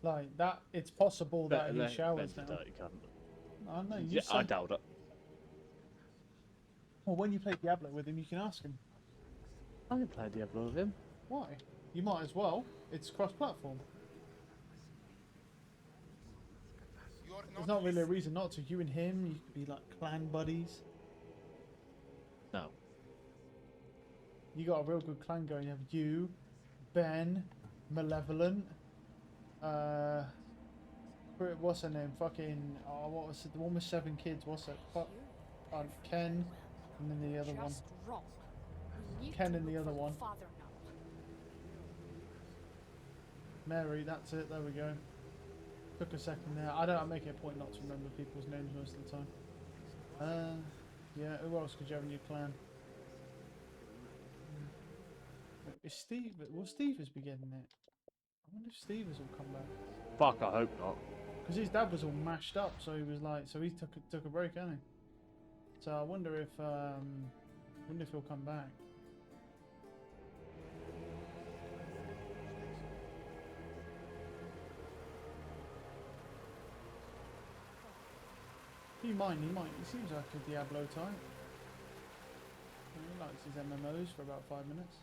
Like that, it's possible that he showers Ben's a now. dirty cunt. I know. Yeah, I doubt it. Well, when you play Diablo with him, you can ask him. I can play Diablo with him. Why? You might as well. It's cross-platform. There's not really a reason not to. You and him, you could be like clan buddies. No. You got a real good clan going. You have you, Ben, Malevolent. What's her name? Fucking. Oh, what was it? The one with 7 kids. What's it? Ken, and then the other one. Just wrong. You need Ken to and the look other for one. Father now. Mary. That's it. There we go. Took a second there. I make it a point not to remember people's names most of the time. Yeah. Who else could you have in your clan? Is Steve? Well, Steve is beginning it. I wonder if Steve has all come back. Fuck, I hope not. Because his dad was all mashed up, so he was like, so he took a break, hasn't he? So I wonder if he'll come back. He might. He seems like a Diablo type. He likes his MMOs for about 5 minutes.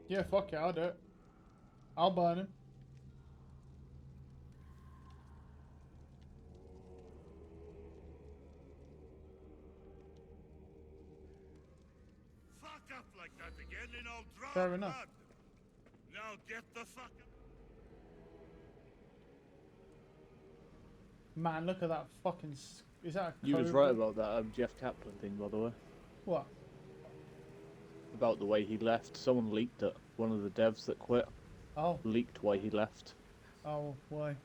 Yeah, fuck it, I'll do it. I'll burn him. Fuck up like that again and I'll draw Fair enough. blood. Now get the fuck up. Man, look at that fucking... Is that a You was cobra? right about that Jeff Kaplan thing, by the way. What? About the way he left. Someone leaked it. One of the devs that quit Oh. leaked why he left. Oh, why?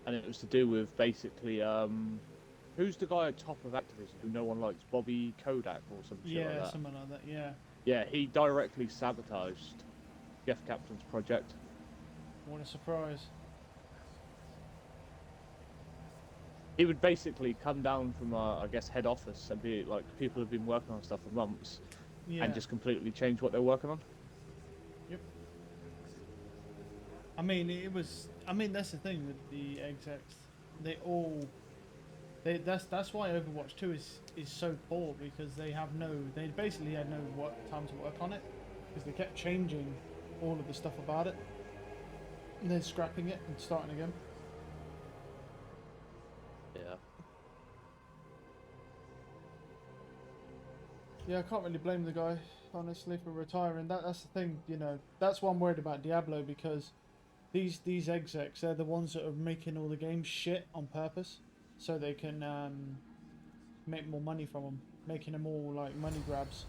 And it was to do with basically, who's the guy at top of Activision who no one likes? Bobby Kodak or some shit like Yeah, that? something like that, yeah. Yeah, he directly sabotaged Jeff Kaplan's project. What a surprise. He would basically come down from, I guess, head office and be like, people have been working on stuff for months, Yeah. and just completely change what they're working on. Yep. I mean, it was... I mean, that's the thing with the execs. They all... That's why Overwatch 2 is so poor, because they have no... They basically had no time to work on it, because they kept changing all of the stuff about it. And then scrapping it and starting again. Yeah. Yeah, I can't really blame the guy, honestly, for retiring. That's the thing, you know. That's why I'm worried about Diablo, because these execs, they're the ones that are making all the games shit on purpose, so they can make more money from them, making them all like money grabs.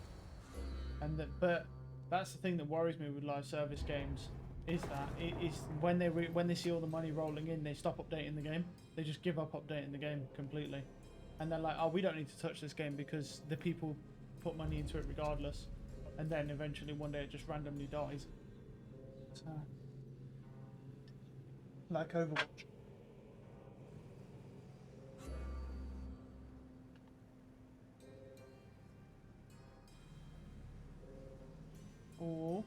And but that's the thing that worries me with live service games, is that it is when they see all the money rolling in, they stop updating the game. They just give up updating the game completely, and they're like, oh, we don't need to touch this game because the people put money into it regardless, and then eventually one day it just randomly dies. So, like Overwatch. Or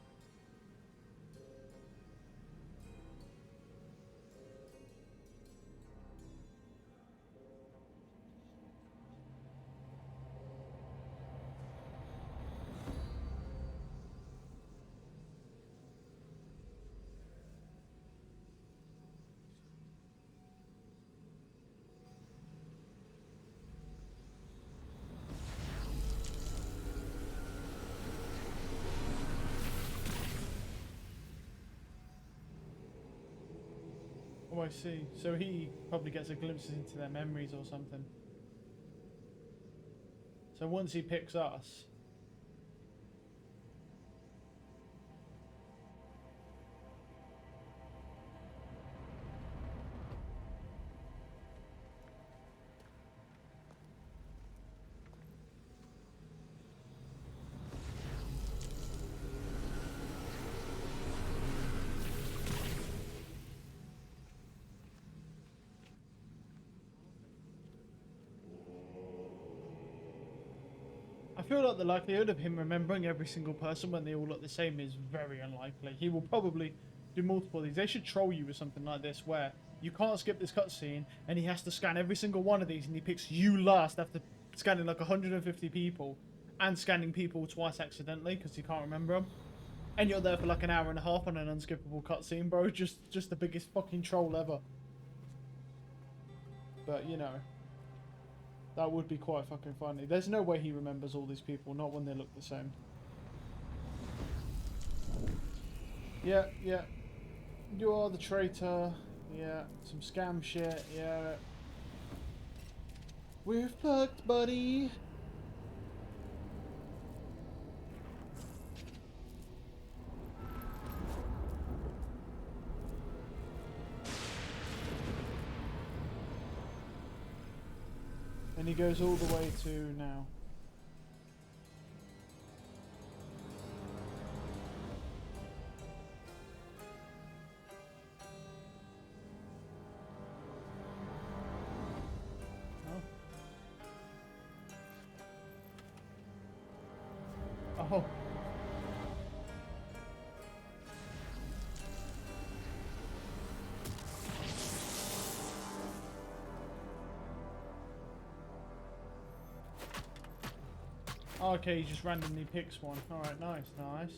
oh, I see. So he probably gets a glimpse into their memories or something. So once he picks us, I feel like the likelihood of him remembering every single person when they all look the same is very unlikely. He will probably do multiple of these. They should troll you with something like this, where you can't skip this cutscene, and he has to scan every single one of these, and he picks you last after scanning like 150 people, and scanning people twice accidentally because you can't remember them. And you're there for like an hour and a half on an unskippable cutscene, bro. Just the biggest fucking troll ever. But, you know, that would be quite fucking funny. There's no way he remembers all these people, not when they look the same. Yeah, yeah. You are the traitor. Yeah, some scam shit. Yeah. We're fucked, buddy. And he goes all the way to now. Oh. Okay, he just randomly picks one. Alright, nice, nice.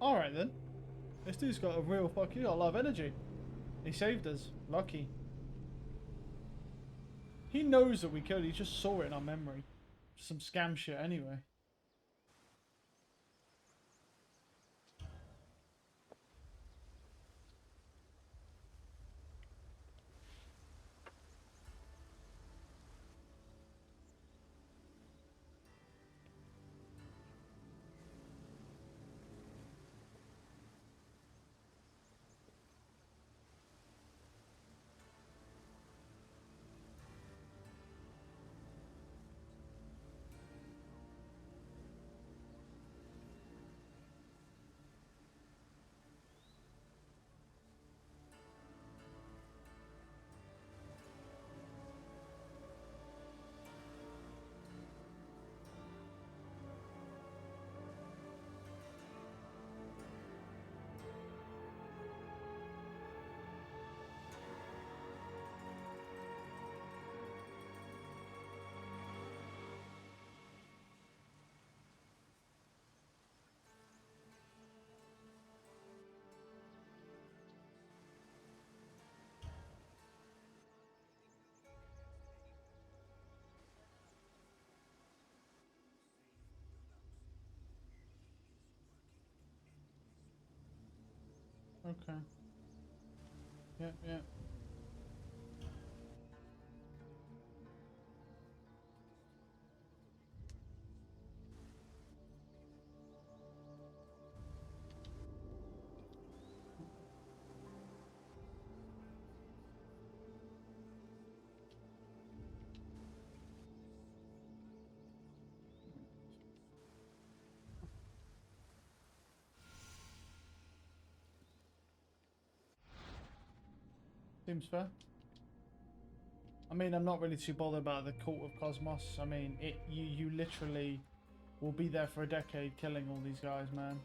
Alright then. This dude's got a real got a lot of energy. He saved us. Lucky. He knows that we killed. He just saw it in our memory. Some scam shit anyway. Okay. Yeah, yeah. Seems fair. I mean, I'm not really too bothered about the Cult of Cosmos. I mean, you literally will be there for a decade killing all these guys, man.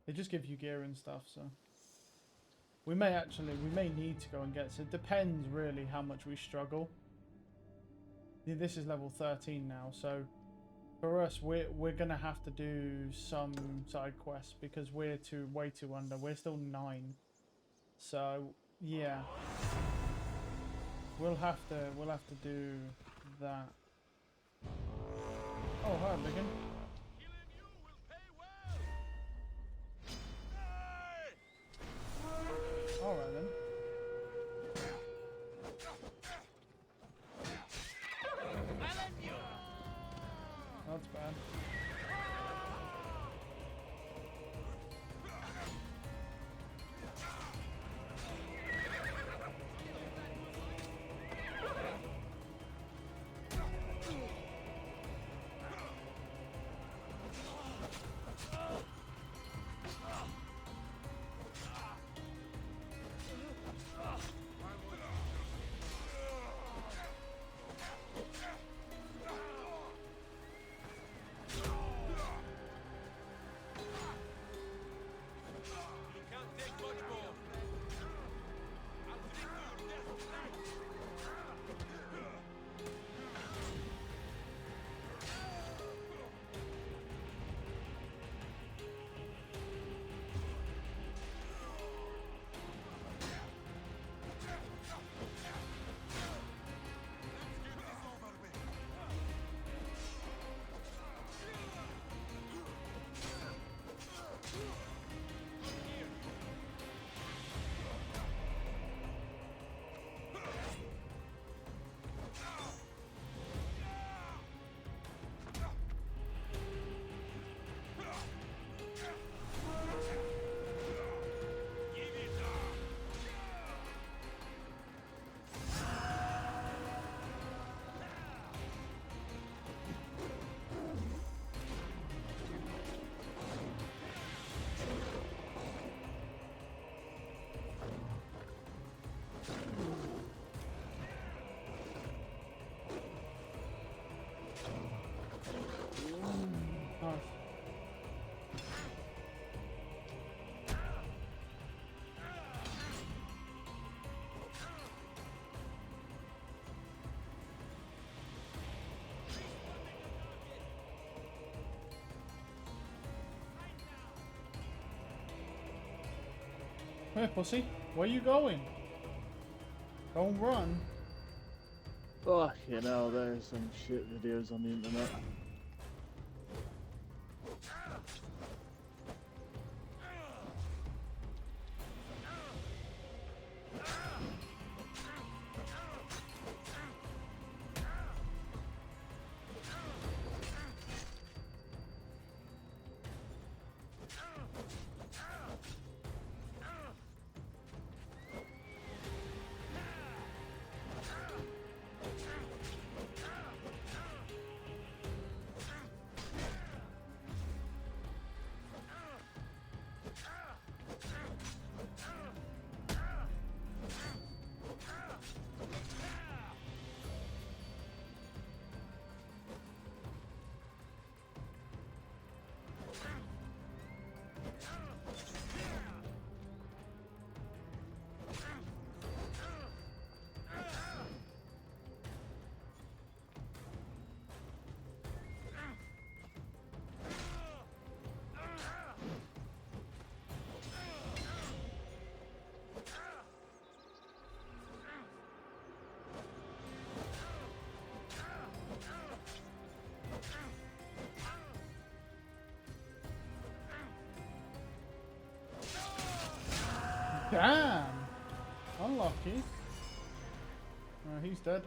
They just give you gear and stuff, so we may need to go and get. So it depends really how much we struggle. Yeah, this is level 13 now, so for us, we're gonna have to do some side quests because we're way too under. We're still 9, so yeah. We'll have to do that. Oh, hi, Biggin. Killing you will pay well. All right then. That's bad. Come here, pussy. Where you going? Don't run. Fucking hell, there's some shit videos on the internet. Damn! Unlucky. He's dead.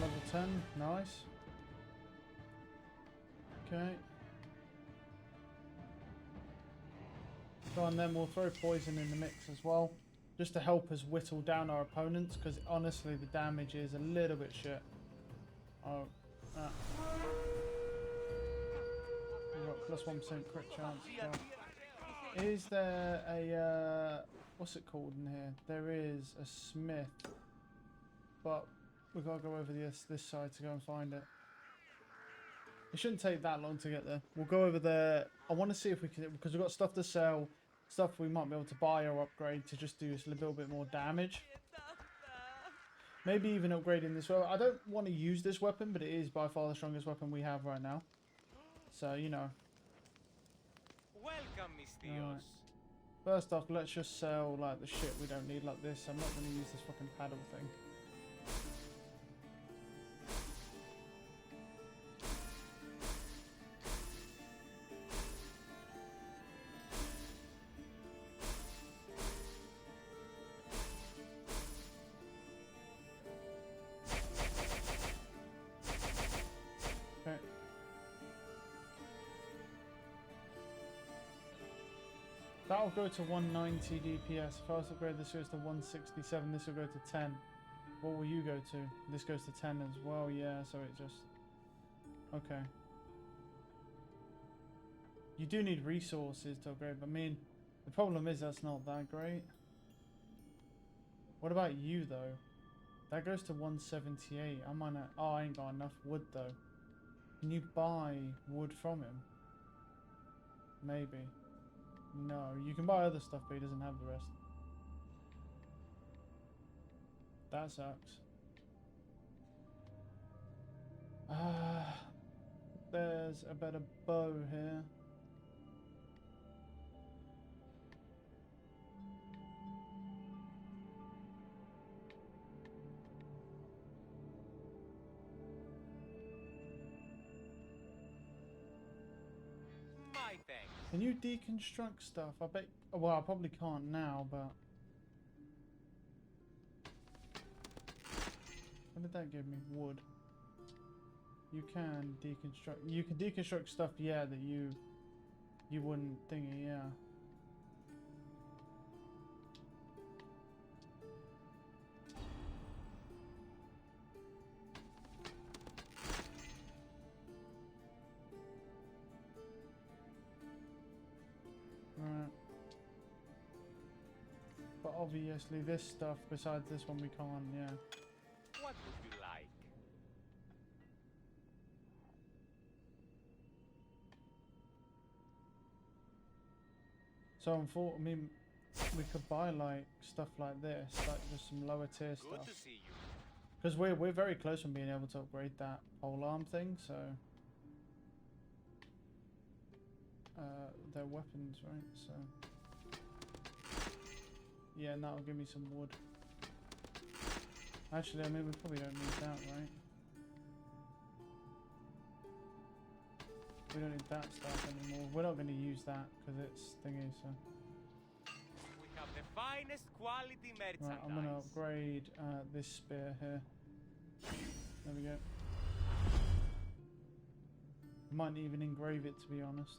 Level 10, nice. Okay. Go on then, we'll throw poison in the mix as well. Just to help us whittle down our opponents, because honestly the damage is a little bit shit. Oh. We've got plus 1% crit chance as well. Is there a, what's it called in here? There is a smith, but we've got to go over this side to go and find it. It shouldn't take that long to get there. We'll go over there. I want to see if we can, because we've got stuff to sell, stuff we might be able to buy or upgrade to just do a little bit more damage. Maybe even upgrading this weapon. I don't want to use this weapon, but it is by far the strongest weapon we have right now. So, you know. Welcome, Miss Right. First off, let's just sell like the shit we don't need like this. I'm not going to use this fucking paddle thing. Okay. That'll go to 190 DPS. If I was to upgrade this goes to 167, this will go to 10. What will you go to? This goes to 10 as well, yeah, so it just... Okay. You do need resources to upgrade, but I mean, the problem is that's not that great. What about you, though? That goes to 178. I'm on a... Oh, I ain't got enough wood, though. Can you buy wood from him? Maybe. No, you can buy other stuff, but he doesn't have the rest. That sucks. There's a better bow here. My thanks. Can you deconstruct stuff? I bet... Well, I probably can't now, but... What did that give me? Wood. You can deconstruct... You can deconstruct stuff, yeah, that you wouldn't thingy, yeah. Right. But obviously this stuff, besides this one, we can't, yeah. What would you like? So I mean, we could buy like stuff like this, like just some lower tier Good stuff. to see you. Because we're very close from being able to upgrade that pole arm thing, so... their weapons, right? So yeah, and that'll give me some wood. Actually, I mean, we probably don't need that, right? We don't need that stuff anymore. We're not going to use that because it's thingy, so. We have the finest quality merchandise. Right, I'm going to upgrade this spear here. There we go. Might even engrave it, to be honest.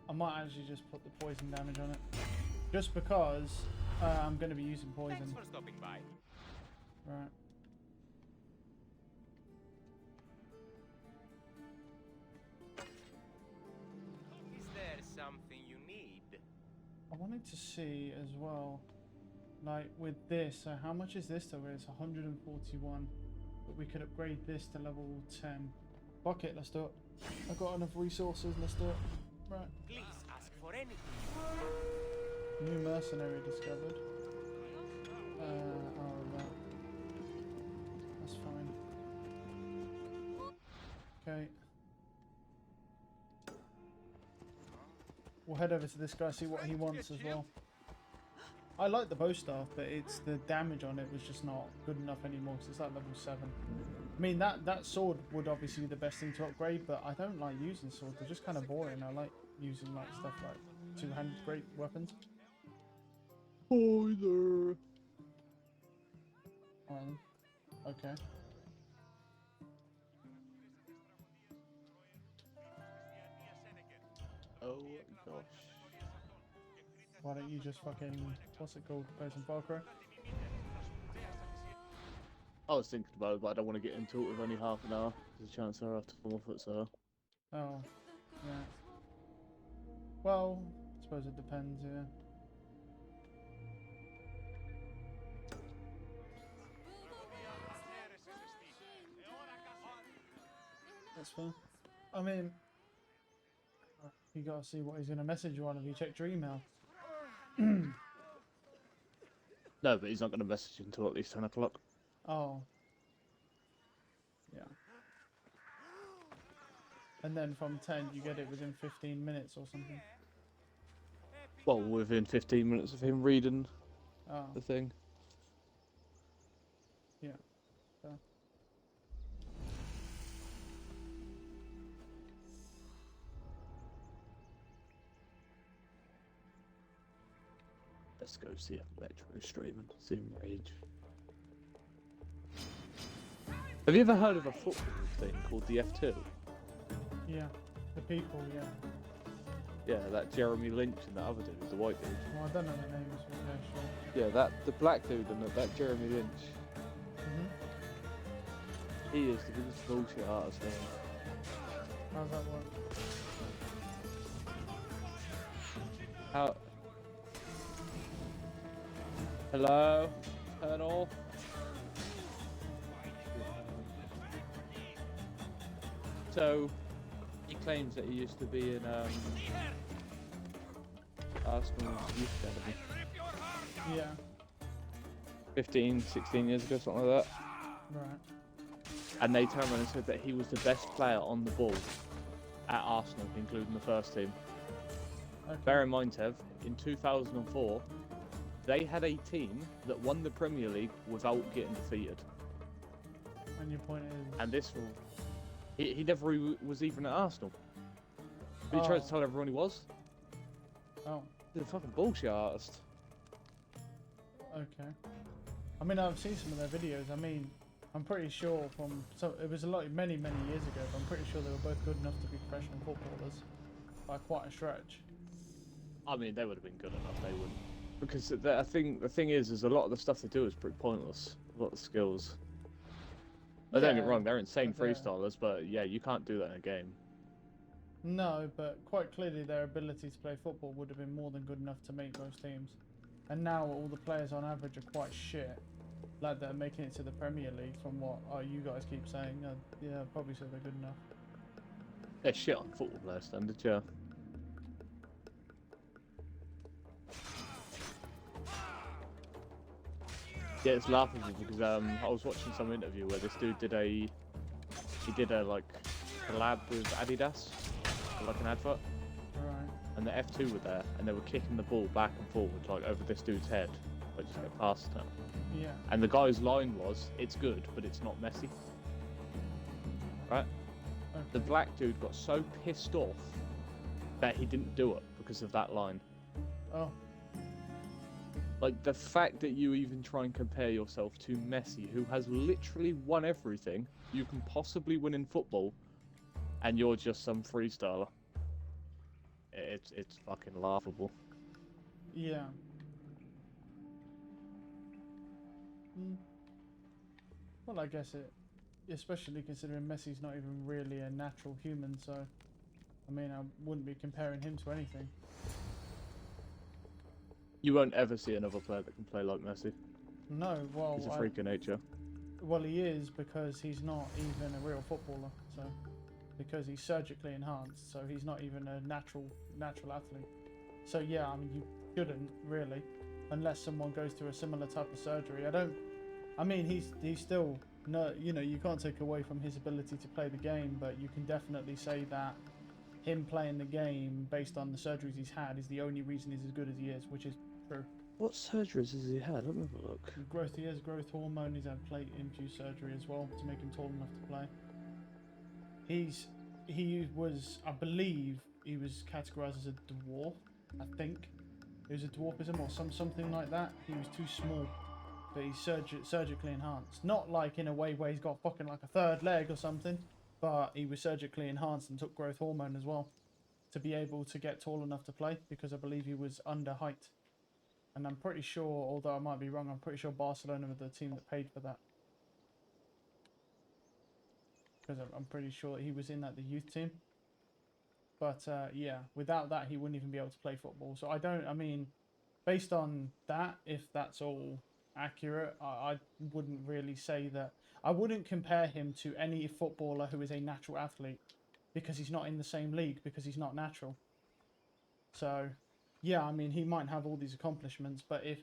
I might actually just put the poison damage on it. Just because I'm going to be using poison. Thanks for stopping by. Right. Is there something you need? I wanted to see as well, like with this, so how much is this though? It's 141, but we could upgrade this to level 10. Fuck it, let's do it. I've got enough resources, let's do it. Right. Please ask for anything. New mercenary discovered. Oh, that. That's fine. Okay. We'll head over to this guy, see what he wants as well. I like the bow staff, but it's the damage on it was just not good enough anymore because it's like level 7. I mean, that sword would obviously be the best thing to upgrade, but I don't like using swords. They're just kind of boring. I like using like stuff like two-handed great weapons. Spoiler. Okay. Oh gosh. Why don't you just fucking, what's it called, play some Far Cry? I was thinking about it, but I don't want to get into it with only half an hour. There's a chance I'll have to fall off it, so. Oh, yeah. Well, I suppose it depends, yeah. That's fine. I mean, you gotta see what he's gonna message you on if you checked your email. No, but he's not going to message you until at least 10 o'clock. Oh. Yeah. And then from 10 you get it within 15 minutes or something. Well, within 15 minutes of him reading Oh, the thing. yeah. Fair. Let's go see a Metro stream and see him rage. Have you ever heard of a football thing called the F2? Yeah. The people, yeah. Yeah, that Jeremy Lynch and that other dude, the white dude. Well, I don't know the names, but yeah, sure. Yeah, the black dude and that Jeremy Lynch. He is the biggest bullshit artist ever. How's that work? How? Hello, Colonel. So, he claims that he used to be in Arsenal's youth academy. Yeah. 15, 16 years ago, something like that. Right. And they turned around and said that he was the best player on the ball at Arsenal, including the first team. Okay. Bear in mind, Tev, in 2004, they had a team that won the Premier League without getting defeated. And your point is... And this, he never was even at Arsenal. But he tried to tell everyone he was. Oh. He's a fucking bullshit artist. Okay. I mean, I've seen some of their videos. I mean, I'm pretty sure from... So it was a lot, many years ago, but I'm pretty sure they were both good enough to be professional footballers. By quite a stretch. I mean, they would have been good enough, they wouldn't. Because I think the thing is a lot of the stuff they do is pretty pointless. A lot of skills. Don't get me wrong, they're insane freestylers, but yeah, you can't do that in a game. No, but quite clearly their ability to play football would have been more than good enough to make most teams. And now all the players on average are quite shit. Like they're making it to the Premier League from what you guys keep saying. Yeah, I'd probably say they're good enough. They're shit on football player standards, yeah. Yeah, it's laughable because I was watching some interview where this dude did a like collab with Adidas, for, like an advert, Right. and the F2 were there, and they were kicking the ball back and forward like over this dude's head, like just get past him. Yeah. And the guy's line was, "It's good, but it's not messy." Right? The Okay. black dude got so pissed off that he didn't do it because of that line. Oh. Like, the fact that you even try and compare yourself to Messi, who has literally won everything you can possibly win in football, and you're just some freestyler. It's fucking laughable. Yeah. Mm. Well, I guess it, especially considering Messi's not even really a natural human, so I mean, I wouldn't be comparing him to anything. You won't ever see another player that can play like Messi. No, well, He's a freak of nature. well, he is because he's not even a real footballer. So, because he's surgically enhanced, so he's not even a natural athlete. So yeah, I mean, you shouldn't really, unless someone goes through a similar type of surgery. I mean, he's still no, you know, you can't take away from his ability to play the game, but you can definitely say that him playing the game based on the surgeries he's had is the only reason he's as good as he is, which is true. What surgeries has he had? Let me have a look. He has growth hormone. He's had plate induced surgery as well to make him tall enough to play. He was, I believe, he was categorized as a dwarf. I think it was a dwarfism or something like that. He was too small, but he's surgically enhanced. Not like in a way where he's got fucking like a third leg or something, but he was surgically enhanced and took growth hormone as well to be able to get tall enough to play, because I believe he was under height. And I'm pretty sure, although I might be wrong, I'm pretty sure Barcelona were the team that paid for that. Because I'm pretty sure he was in the youth team. But yeah, without that, he wouldn't even be able to play football. So I mean, based on that, if that's all accurate, I wouldn't really say that. I wouldn't compare him to any footballer who is a natural athlete, because he's not in the same league, because he's not natural. So, yeah, I mean, he might have all these accomplishments, but if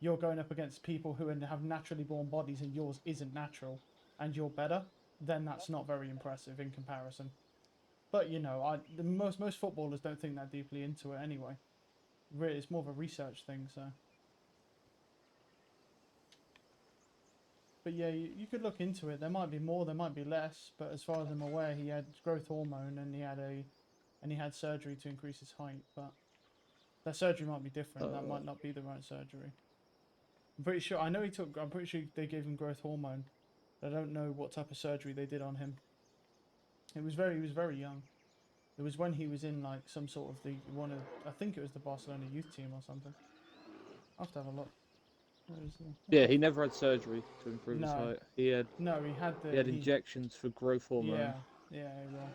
you're going up against people who have naturally born bodies and yours isn't natural, and you're better, then that's not very impressive in comparison. But you know, most footballers don't think that deeply into it anyway. Really, it's more of a research thing. So, but yeah, you could look into it. There might be more, there might be less. But as far as I'm aware, he had growth hormone and he had surgery to increase his height. But that surgery might be different. That might not be the right surgery. I'm pretty sure. I know he took. I'm pretty sure they gave him growth hormone. I don't know what type of surgery they did on him. He was very young. It was when he was in like some sort of I think it was the Barcelona youth team or something. I'll have to have a look. Where is he? Yeah, he never had surgery to improve his No, height. He had he had injections for growth hormone. yeah, well,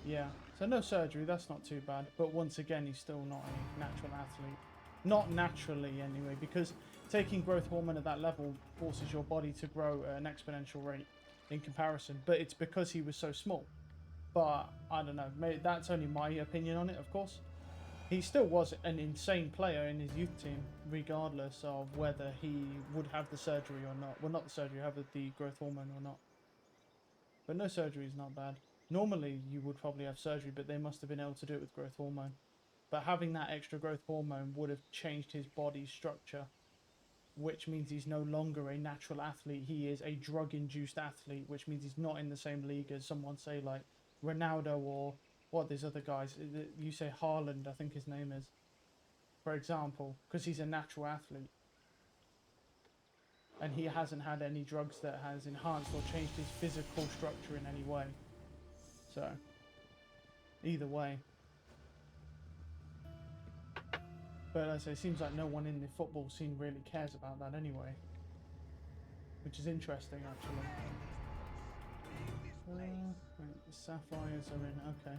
yeah. So no surgery. That's not too bad. But once again, he's still not a natural athlete. Not naturally anyway, because taking growth hormone at that level forces your body to grow at an exponential rate in comparison. But it's because he was so small. But I don't know. Maybe that's only my opinion on it, of course. He still was an insane player in his youth team, regardless of whether he would have the surgery or not. Well, not the surgery, have the growth hormone or not. But no surgery is not bad. Normally, you would probably have surgery, but they must have been able to do it with growth hormone. But having that extra growth hormone would have changed his body structure, which means he's no longer a natural athlete. He is a drug-induced athlete, which means he's not in the same league as someone, say, like Ronaldo or these other guys. You say Haaland, I think his name is, for example, because he's a natural athlete. And he hasn't had any drugs that has enhanced or changed his physical structure in any way. So, either way. But as I say, it seems like no one in the football scene really cares about that anyway. Which is interesting, actually. Wait, the sapphires are in, okay.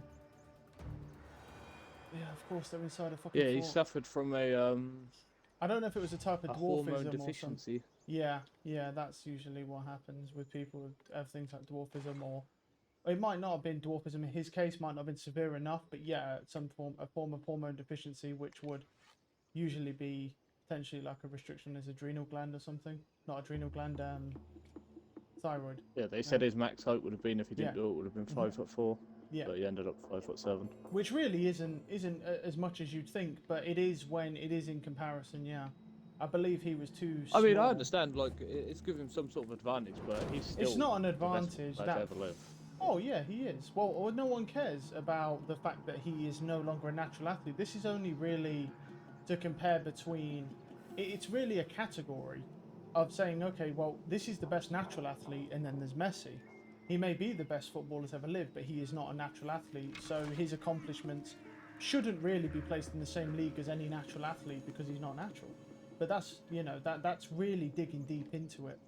Yeah, of course, they're inside a fucking Yeah, he fort. suffered from I don't know if it was a type of a dwarfism hormone or something. deficiency. Yeah, that's usually what happens with people who have things like dwarfism, or it might not have been dwarfism in his case, might not have been severe enough, but yeah, a form of hormone deficiency, which would usually be potentially like a restriction on his adrenal gland or something. Not adrenal gland, thyroid. Yeah, they said his max height would have been, if he didn't Yeah. do it, would have been 5'4". Yeah. But he ended up 5'7". Which really isn't as much as you'd think, but it is when it is in comparison. Yeah, I believe he was too I mean, I small. understand, like, it's giving him some sort of advantage, but he's still It's not an the best advantage player that. to ever live. Oh yeah, he is. Well, no one cares about the fact that he is no longer a natural athlete. This is only really to compare between. It's really a category of saying, okay, well, this is the best natural athlete, and then there's Messi. He may be the best footballer to ever live, but he is not a natural athlete. So his accomplishments shouldn't really be placed in the same league as any natural athlete because he's not natural. But that's, you know, that's really digging deep into it.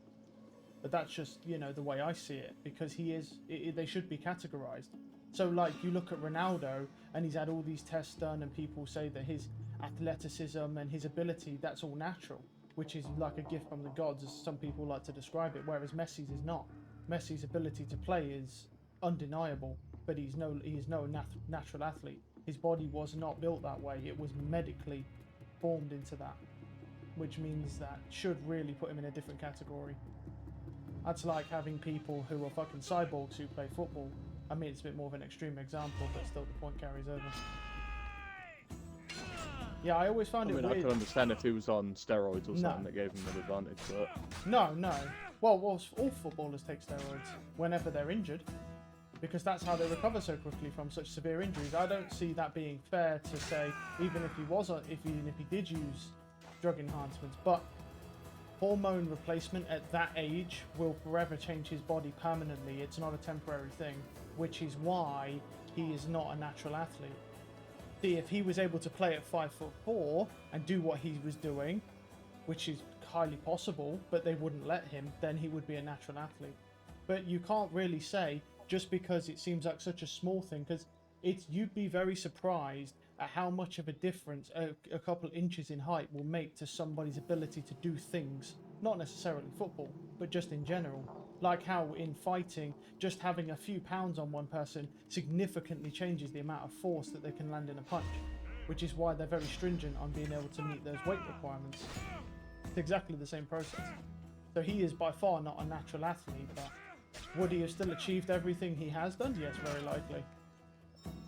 But that's just, you know, the way I see it, because he is, they should be categorized. So like you look at Ronaldo and he's had all these tests done and people say that his athleticism and his ability, that's all natural, which is like a gift from the gods, as some people like to describe it, whereas Messi's is not. Messi's ability to play is undeniable, but he is no natural athlete. His body was not built that way. It was medically formed into that, which means that should really put him in a different category. That's like having people who are fucking cyborgs who play football. I mean, it's a bit more of an extreme example, but still the point carries over. Yeah, I always found it I weird. could understand if he was on steroids or something that gave him an advantage, but No. Well, all footballers take steroids whenever they're injured, because that's how they recover so quickly from such severe injuries. I don't see that being fair to say, even if he did use drug enhancements, but hormone replacement at that age will forever change his body permanently. It's not a temporary thing, which is why he is not a natural athlete. See, if he was able to play at 5'4" and do what he was doing, which is highly possible, but they wouldn't let him, then he would be a natural athlete. But you can't really say, just because it seems like such a small thing, because you'd be very surprised at how much of a difference a couple inches in height will make to somebody's ability to do things. Not necessarily football, but just in general. Like how in fighting, just having a few pounds on one person significantly changes the amount of force that they can land in a punch, which is why they're very stringent on being able to meet those weight requirements. It's exactly the same process. So he is by far not a natural athlete, but would he have still achieved everything he has done? Yes, very likely.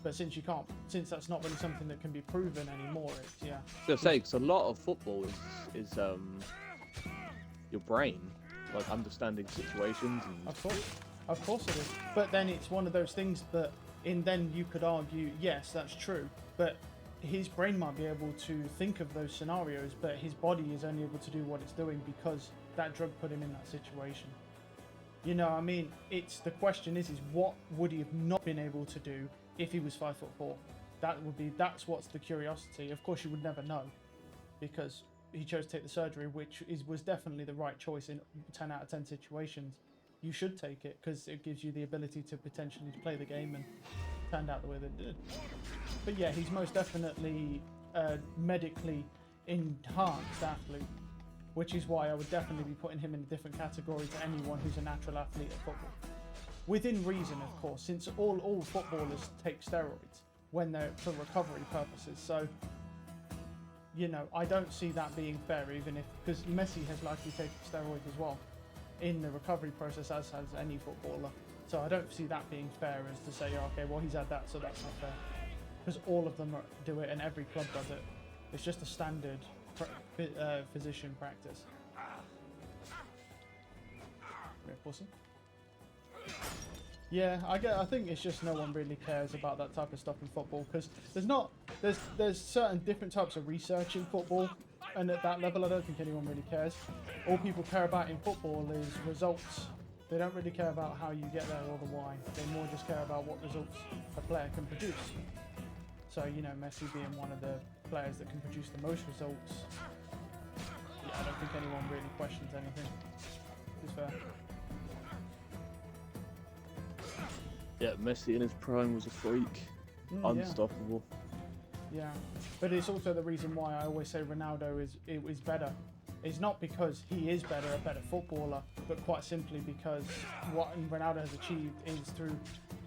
But since that's not really something that can be proven anymore, it's, yeah. just say, 'cause a lot of football is your brain, like understanding situations and Of course it is. But then it's one of those things that, then you could argue, yes, that's true, but his brain might be able to think of those scenarios, but his body is only able to do what it's doing because that drug put him in that situation. You know, I mean, the question is what would he have not been able to do if he was 5'4"? That's what's the curiosity. Of course, you would never know, because he chose to take the surgery, which was definitely the right choice in 10 out of 10 situations. You should take it because it gives you the ability to potentially play the game, and it turned out the way that it did. But yeah, he's most definitely a medically enhanced athlete, which is why I would definitely be putting him in a different category to anyone who's a natural athlete at football. Within reason, of course, since all footballers take steroids when they're for recovery purposes. So, you know, I don't see that being fair, even because Messi has likely taken steroids as well in the recovery process, as has any footballer. So I don't see that being fair as to say, okay, well, he's had that, so that's not fair. Because all of them do it and every club does it. It's just a standard physician practice. Rip pussy. Yeah, I think it's just no one really cares about that type of stuff in football, because there's certain different types of research in football, and at that level I don't think anyone really cares. All people care about in football is results. They don't really care about how you get there or the why. They more just care about what results a player can produce. So, you know, Messi being one of the players that can produce the most results, yeah, I don't think anyone really questions anything. It's fair. yeah, Messi in his prime was a freak, unstoppable. Yeah, but it's also the reason why I always say Ronaldo is better. It's not because he is better, a better footballer, but quite simply because what Ronaldo has achieved is through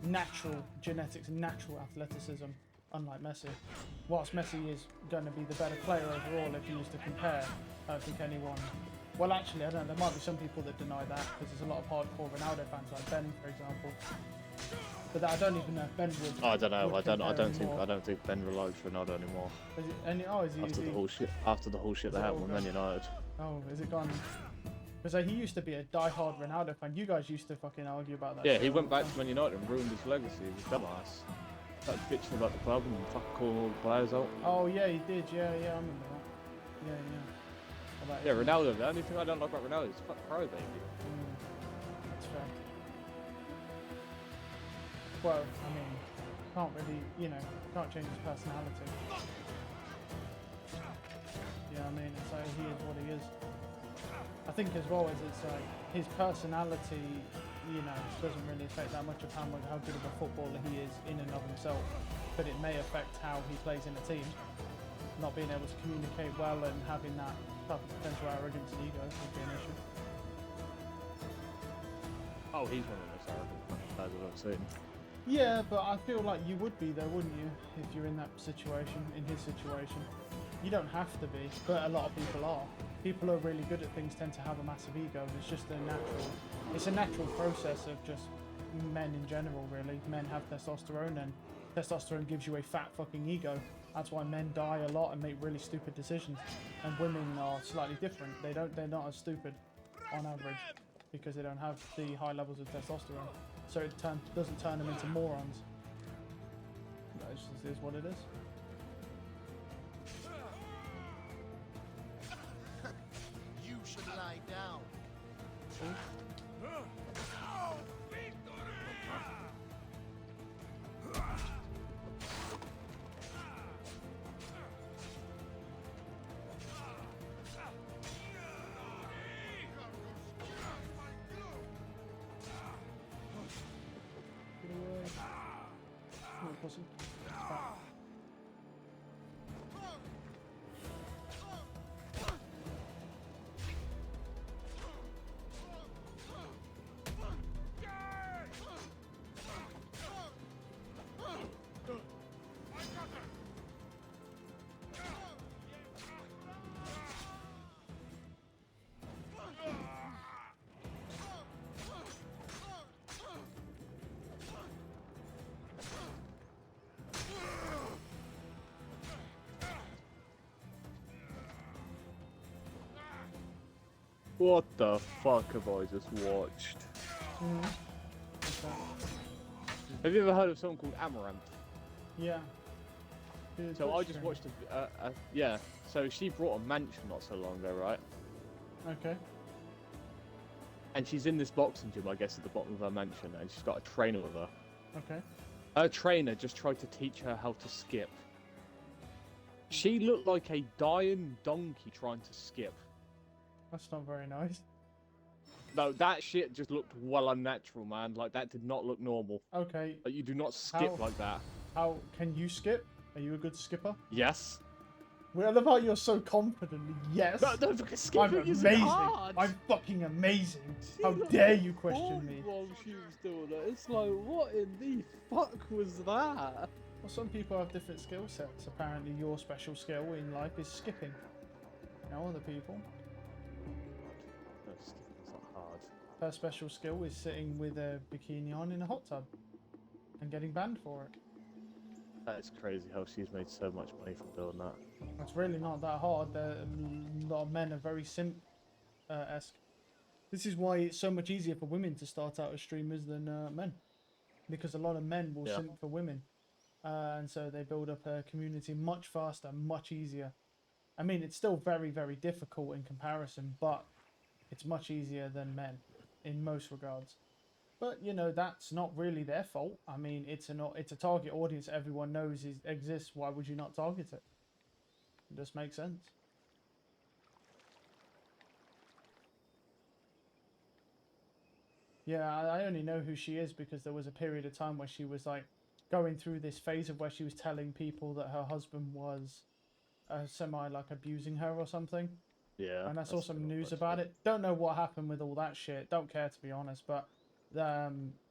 natural genetics, natural athleticism. unlike Messi. Whilst Messi is going to be the better player overall if he was to compare, I don't think anyone... Well, actually, I don't know, there might be some people that deny that, because there's a lot of hardcore Ronaldo fans, like Ben, for example. But I don't even know if Ben would... I don't know. would I don't compare think Ben likes Ronaldo anymore. Is it, and, oh, is he... After the whole shit. After the whole shit that happened with Man United. Oh, is it gone? Because he used to be a die-hard Ronaldo fan. You guys used to fucking argue about that. Yeah, shit he all went the back time. to Man United and ruined his legacy. He was a dumbass. Started bitching about the club and fucking calling all the players out. Oh, yeah, he did. Yeah, I remember that. Yeah. About Yeah, him. Ronaldo. The only thing I don't like about Ronaldo is fuck pro, baby. That's fair. Well, I mean, can't really, can't change his personality. Yeah, I mean, it's like he is what he is. I think as well as it's like his personality, doesn't really affect that much of how good of a footballer he is in and of himself, but it may affect how he plays in a team. Not being able to communicate well and having that type of potential arrogance and ego would be an issue. Oh, he's one of the most arrogant players I've ever seen. Yeah, but I feel like you would be though, wouldn't you, if you're in that situation, in his situation. You don't have to be, but a lot of people are. People who are really good at things tend to have a massive ego. It's just it's a natural process of just men in general, really. Men have testosterone, and testosterone gives you a fat fucking ego. That's why men die a lot and make really stupid decisions. And women are slightly different. They're not as stupid on average because they don't have the high levels of testosterone. So it doesn't turn them into morons. That just is what it is. You should lie down. Get away. Come on, pussy. Stop. What the fuck have I just watched? Okay. Have you ever heard of someone called Amaranth? Yeah. Dude, So I Twitch just stream. watched yeah. So she brought a mansion not so long ago, right? Okay. And she's in this boxing gym, I guess, at the bottom of her mansion, and she's got a trainer with her. Okay. Her trainer just tried to teach her how to skip. She looked like a dying donkey trying to skip. That's not very nice. No, that shit just looked well unnatural, man. Like, that did not look normal. Okay. Like, you do not skip How- like that. How can you skip? Are you a good skipper? Yes. Well, I love how you're so confident. Yes. No, because I'm skipping isn't amazing. hard. I'm fucking amazing. She How looked dare you bored question me? While she was doing it. It's like, what in the fuck was that? Well, some people have different skill sets. Apparently, your special skill in life is skipping. Other people, No, skipping's not hard. her special skill is sitting with a bikini on in a hot tub and getting banned for it. That is crazy how she's made so much money from doing that. It's really not that hard. A lot of men are very simp-esque. This is why it's so much easier for women to start out as streamers than men. Because a lot of men will Yeah. simp for women. And so they build up a community much faster, much easier. I mean, it's still very, very difficult in comparison, but it's much easier than men in most regards. But, that's not really their fault. I mean, it's a target audience everyone knows exists. Why would you not target it? It just makes sense. Yeah, I only know who she is because there was a period of time where she was like going through this phase of where she was telling people that her husband was like abusing her or something. Yeah. And I saw some news about it. Don't know what happened with all that shit. Don't care, to be honest. But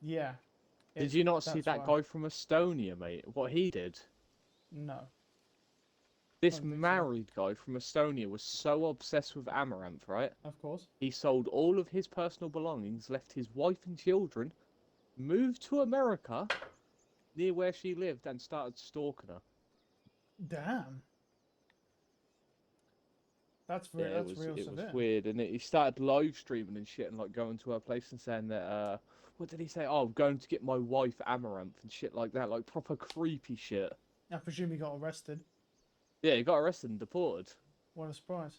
yeah. Did you not see that's that why. guy from Estonia, mate? What he did? No. This Don't think so. married guy from Estonia was so obsessed with Amaranth, right? Of course. He sold all of his personal belongings, left his wife and children, moved to America, near where she lived, and started stalking her. Damn. That's Yeah, real. That's real it was severe. weird, and he started live streaming and shit, and like going to her place and saying that what did he say? Oh, I'm going to get my wife Amaranth and shit like that, like proper creepy shit. I presume he got arrested. Yeah, he got arrested and deported. What a surprise.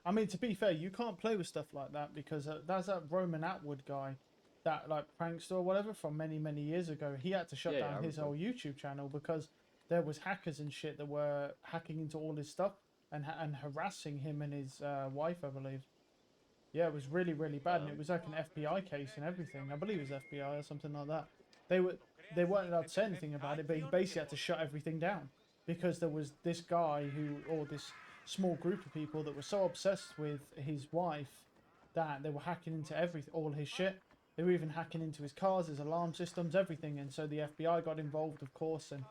I mean, to be fair, you can't play with stuff like that because there's that Roman Atwood guy, that like prankster or whatever from many, many years ago. He had to shut Yeah, down I his whole remember. YouTube channel because there was hackers and shit that were hacking into all his stuff and harassing him and his wife, I believe. Yeah, it was really, really bad, and it was like an FBI case and everything. I believe it was FBI or something like that. They weren't allowed to say anything about it, but he basically had to shut everything down because there was this guy or this small group of people that were so obsessed with his wife that they were hacking into all his shit. They were even hacking into his cars, his alarm systems, everything, and so the FBI got involved, of course, and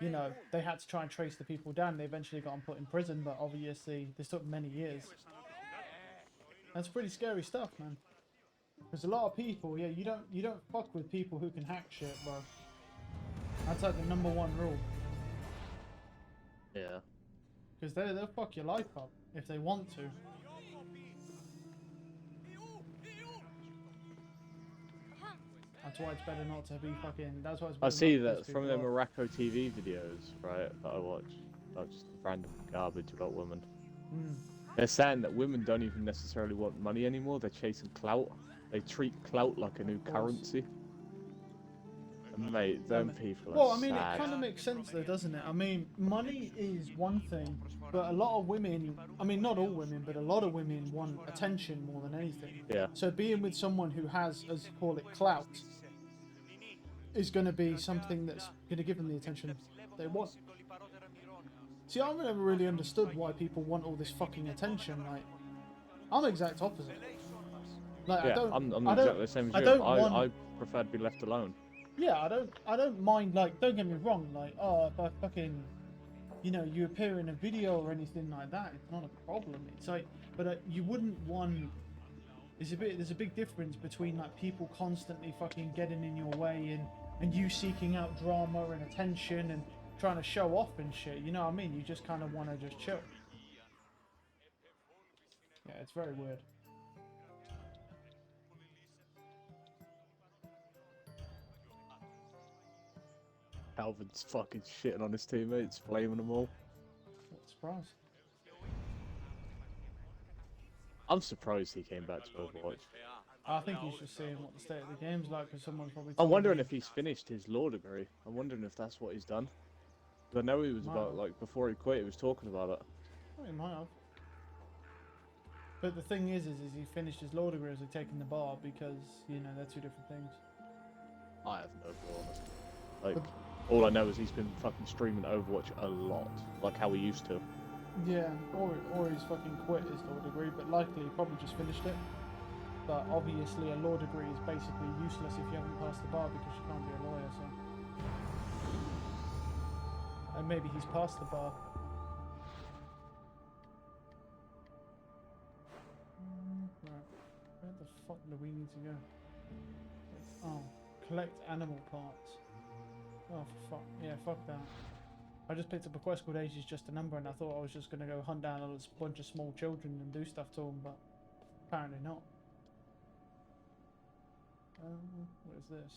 you know they had to try and trace the people down. They eventually got them put in prison, but obviously this took many years. That's pretty scary stuff, man. There's a lot of people, yeah, you don't fuck with people who can hack shit, bro. That's like the #1 rule. Yeah. Because they'll fuck your life up if they want to. That's why it's better not to be fucking. That's why it's I better see not to piss that from people the off. Morocco TV videos, right, that I watch. Like just random garbage about women. Mm. They're saying that women don't even necessarily want money anymore. They're chasing clout. They treat clout like a new currency. And mate, them people are Well, I mean, it sad. kind of makes sense though, doesn't it? I mean, money is one thing, but a lot of women, I mean, not all women, but a lot of women want attention more than anything. Yeah. So being with someone who has, as you call it, clout, is going to be something that's going to give them the attention they want. See, I've never really understood why people want all this fucking attention. Like, I'm the exact opposite. Like, Yeah, I'm I don't, exactly the same as I you. don't want. I prefer to be left alone. Yeah, I don't mind. Like, don't get me wrong. Like, oh, if I fucking, you know, you appear in a video or anything like that, it's not a problem. It's like, but you wouldn't want. There's a big difference between like people constantly fucking getting in your way and you seeking out drama and attention and trying to show off and shit. You know what I mean? You just kind of want to just chill. Yeah, it's very weird. Calvin's fucking shitting on his teammates, blaming them all. What a surprise. I'm surprised he came back to Overwatch. I think he's just seeing what the state of the game's like because someone's probably. I'm told wondering him. if he's finished his law degree. I'm wondering if that's what he's done. 'Cause I know he was Might about, have. like, before he quit, he was talking about it. Oh, he might have. But the thing is he finished his law degree as he taken the bar because you know they're two different things. I have no clue, honestly. Like, all I know is he's been fucking streaming Overwatch a lot, like how he used to. Yeah, or he's fucking quit his law degree, but likely he probably just finished it. But obviously a law degree is basically useless if you haven't passed the bar because you can't be a lawyer, so. And maybe he's passed the bar. Right. Where the fuck do we need to go? Oh, collect animal parts. Oh, for fuck. Yeah, fuck that. I just picked up a quest called Age is Just a Number and I thought I was just going to go hunt down a bunch of small children and do stuff to them, but apparently not. What is this?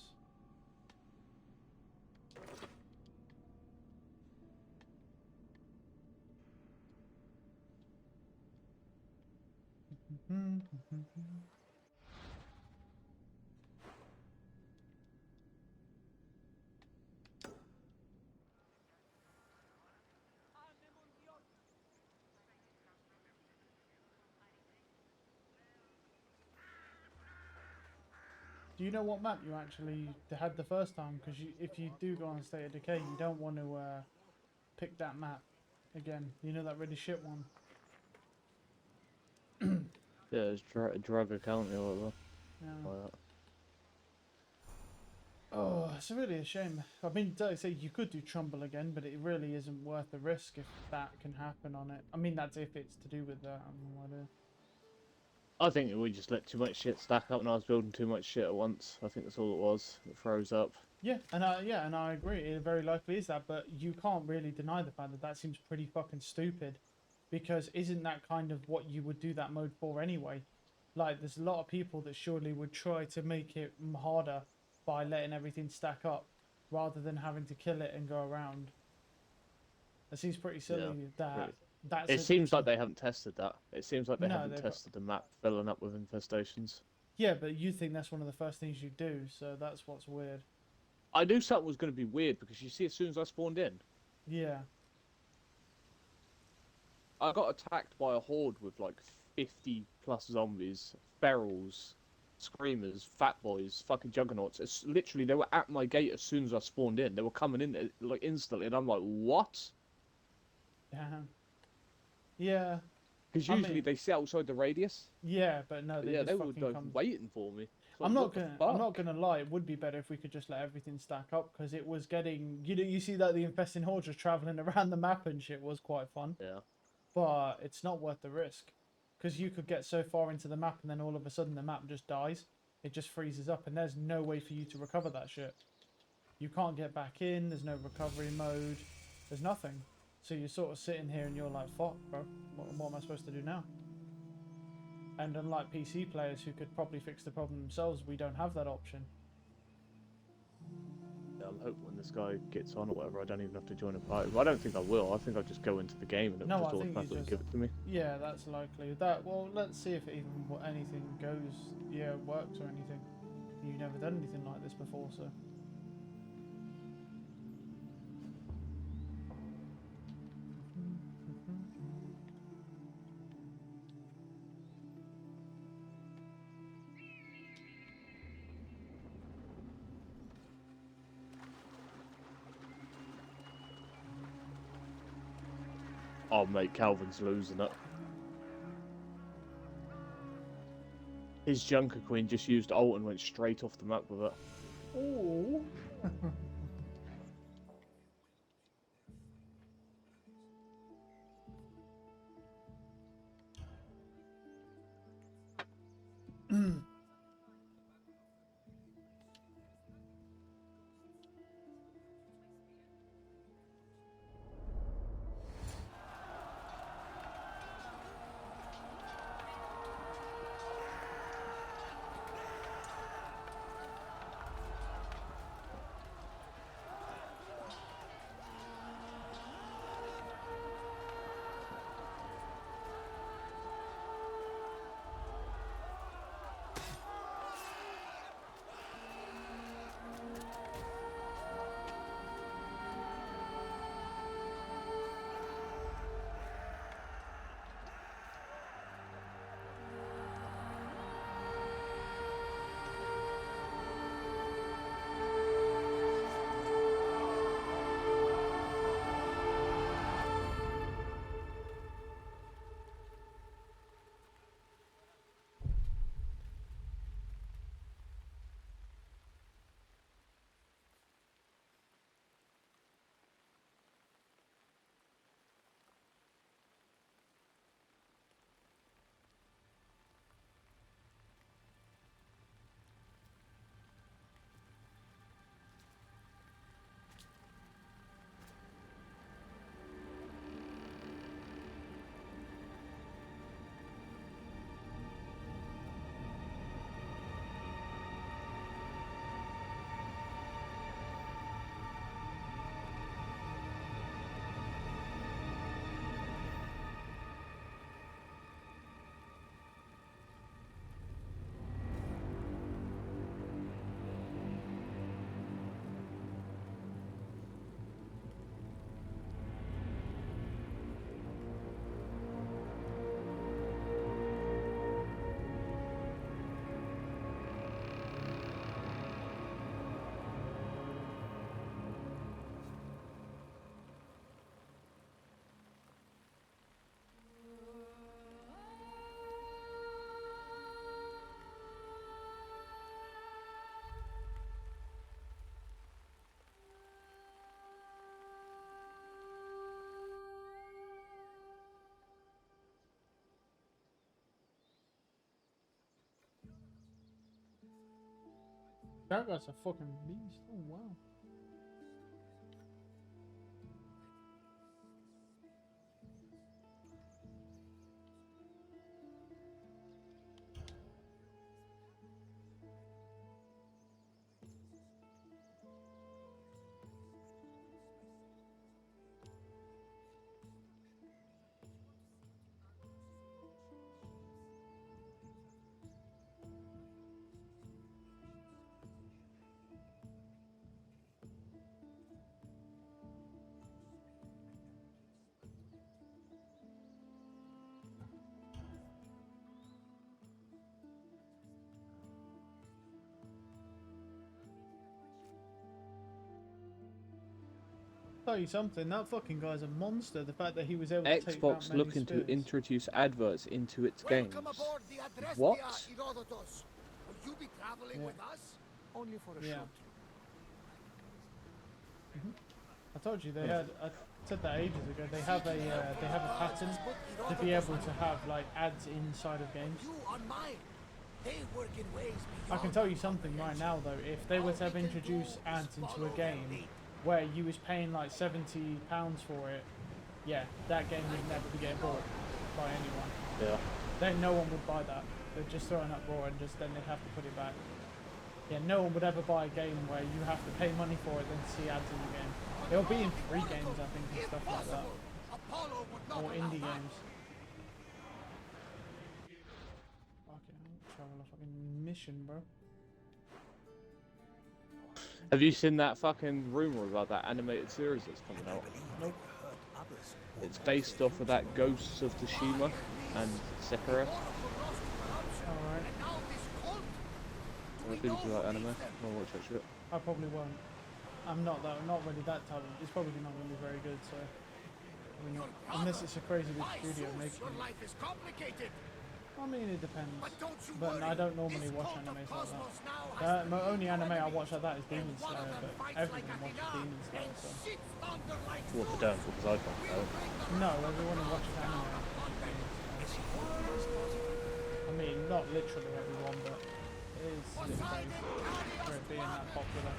Do you know what map you actually had the first time? Because if you do go on State of Decay, you don't want to pick that map again. You know that really shit one. Yeah, it's drug account or whatever. Yeah. Like that. Oh, it's really a shame. I mean, like I say, you could do Trumbull again, but it really isn't worth the risk if that can happen on it. I mean, that's if it's to do with that. I think we just let too much shit stack up and I was building too much shit at once. I think that's all it was. It froze up. Yeah, and I agree. It very likely is that, but you can't really deny the fact that that seems pretty fucking stupid, because isn't that kind of what you would do that mode for anyway? Like, there's a lot of people that surely would try to make it harder by letting everything stack up, rather than having to kill it and go around. It seems pretty silly that Really. that's It seems like they haven't tested that. It seems like they No, haven't they've tested the map filling up with infestations. yeah, but you think that's one of the first things you do, so that's what's weird. I knew something was going to be weird because you see, as soon as I spawned in, Yeah, I got attacked by a horde with like 50 plus zombies, ferals, screamers, fat boys, fucking juggernauts. It's literally they were at my gate as soon as I spawned in. They were coming in like instantly, and I'm like, what? damn. Yeah, Because I usually mean, they sit outside the radius. yeah, but no, But they yeah, just they were fucking like, come. waiting for me. It's like, I'm not what the gonna. I'm fuck? not gonna lie. It would be better if we could just let everything stack up, because it was getting. You know, you see that the infesting horde just traveling around the map and shit was quite fun, Yeah. but it's not worth the risk, because you could get so far into the map and then all of a sudden the map just dies. It just freezes up, and there's no way for you to recover that shit. You can't get back in. There's no recovery mode. There's nothing. So you're sort of sitting here and you're like, "Fuck, bro. What am I supposed to do now?" And unlike PC players who could probably fix the problem themselves, we don't have that option. Yeah, I'm hoping when this guy gets on or whatever, I don't even have to join a party. But I don't think I will. I think I'll just go into the game and it'll No, just I think you automatically just. give it to me. Yeah, that's likely. That well, let's see if it even anything goes. Yeah, works or anything. You've never done anything like this before, so. Oh, mate, Calvin's losing it. His Junker Queen just used ult and went straight off the map with it. Oh. That guy's a fucking beast. Oh wow. Tell you something, that fucking guy's a monster. The fact that he was able to take that Xbox many looking spears. to introduce adverts into its games. Welcome aboard the Adrestia, What? Herodotus. Will you be traveling Yeah. with us? Only for a Yeah. short trip. I told you they had. I said that ages ago. They have a pattern to be able to have like ads inside of games. You on mine. They work in ways I can beyond tell you something right now though. If they were to have introduced ads into a game where you was paying like £70 for it, yeah, that game would never be getting bought by anyone. Yeah. Then no one would buy that. They're just throwing up raw and just then they'd have to put it back. Yeah, no one would ever buy a game where you have to pay money for it then see ads in the game. It'll be in free games, I think, and stuff like that, Apollo would not or allow indie that. games. Fucking travel a fucking mission, bro. Have you seen that fucking rumor about that animated series that's coming out? Nope. It's based off of that Ghosts of Tsushima and Sekiro. Alright, I think you like anime. I'll watch that shit. I probably won't. I'm not really that type of. It's probably not going to be very good, so. I mean, unless it's a crazy big studio making Your it. life is complicated. I mean, it depends. But don't you But worry. I don't normally This watch cult of animes like that. Cosmos now has My only anime I watch like that is Demon one of Slayer, them but fights everyone like a watches hyena Demon Slayer, and so. shits thunder like Well, Zeus. they don't because I don't know. No, everyone who watches anime. I mean, not literally everyone, but it is a bit crazy for it being that popular.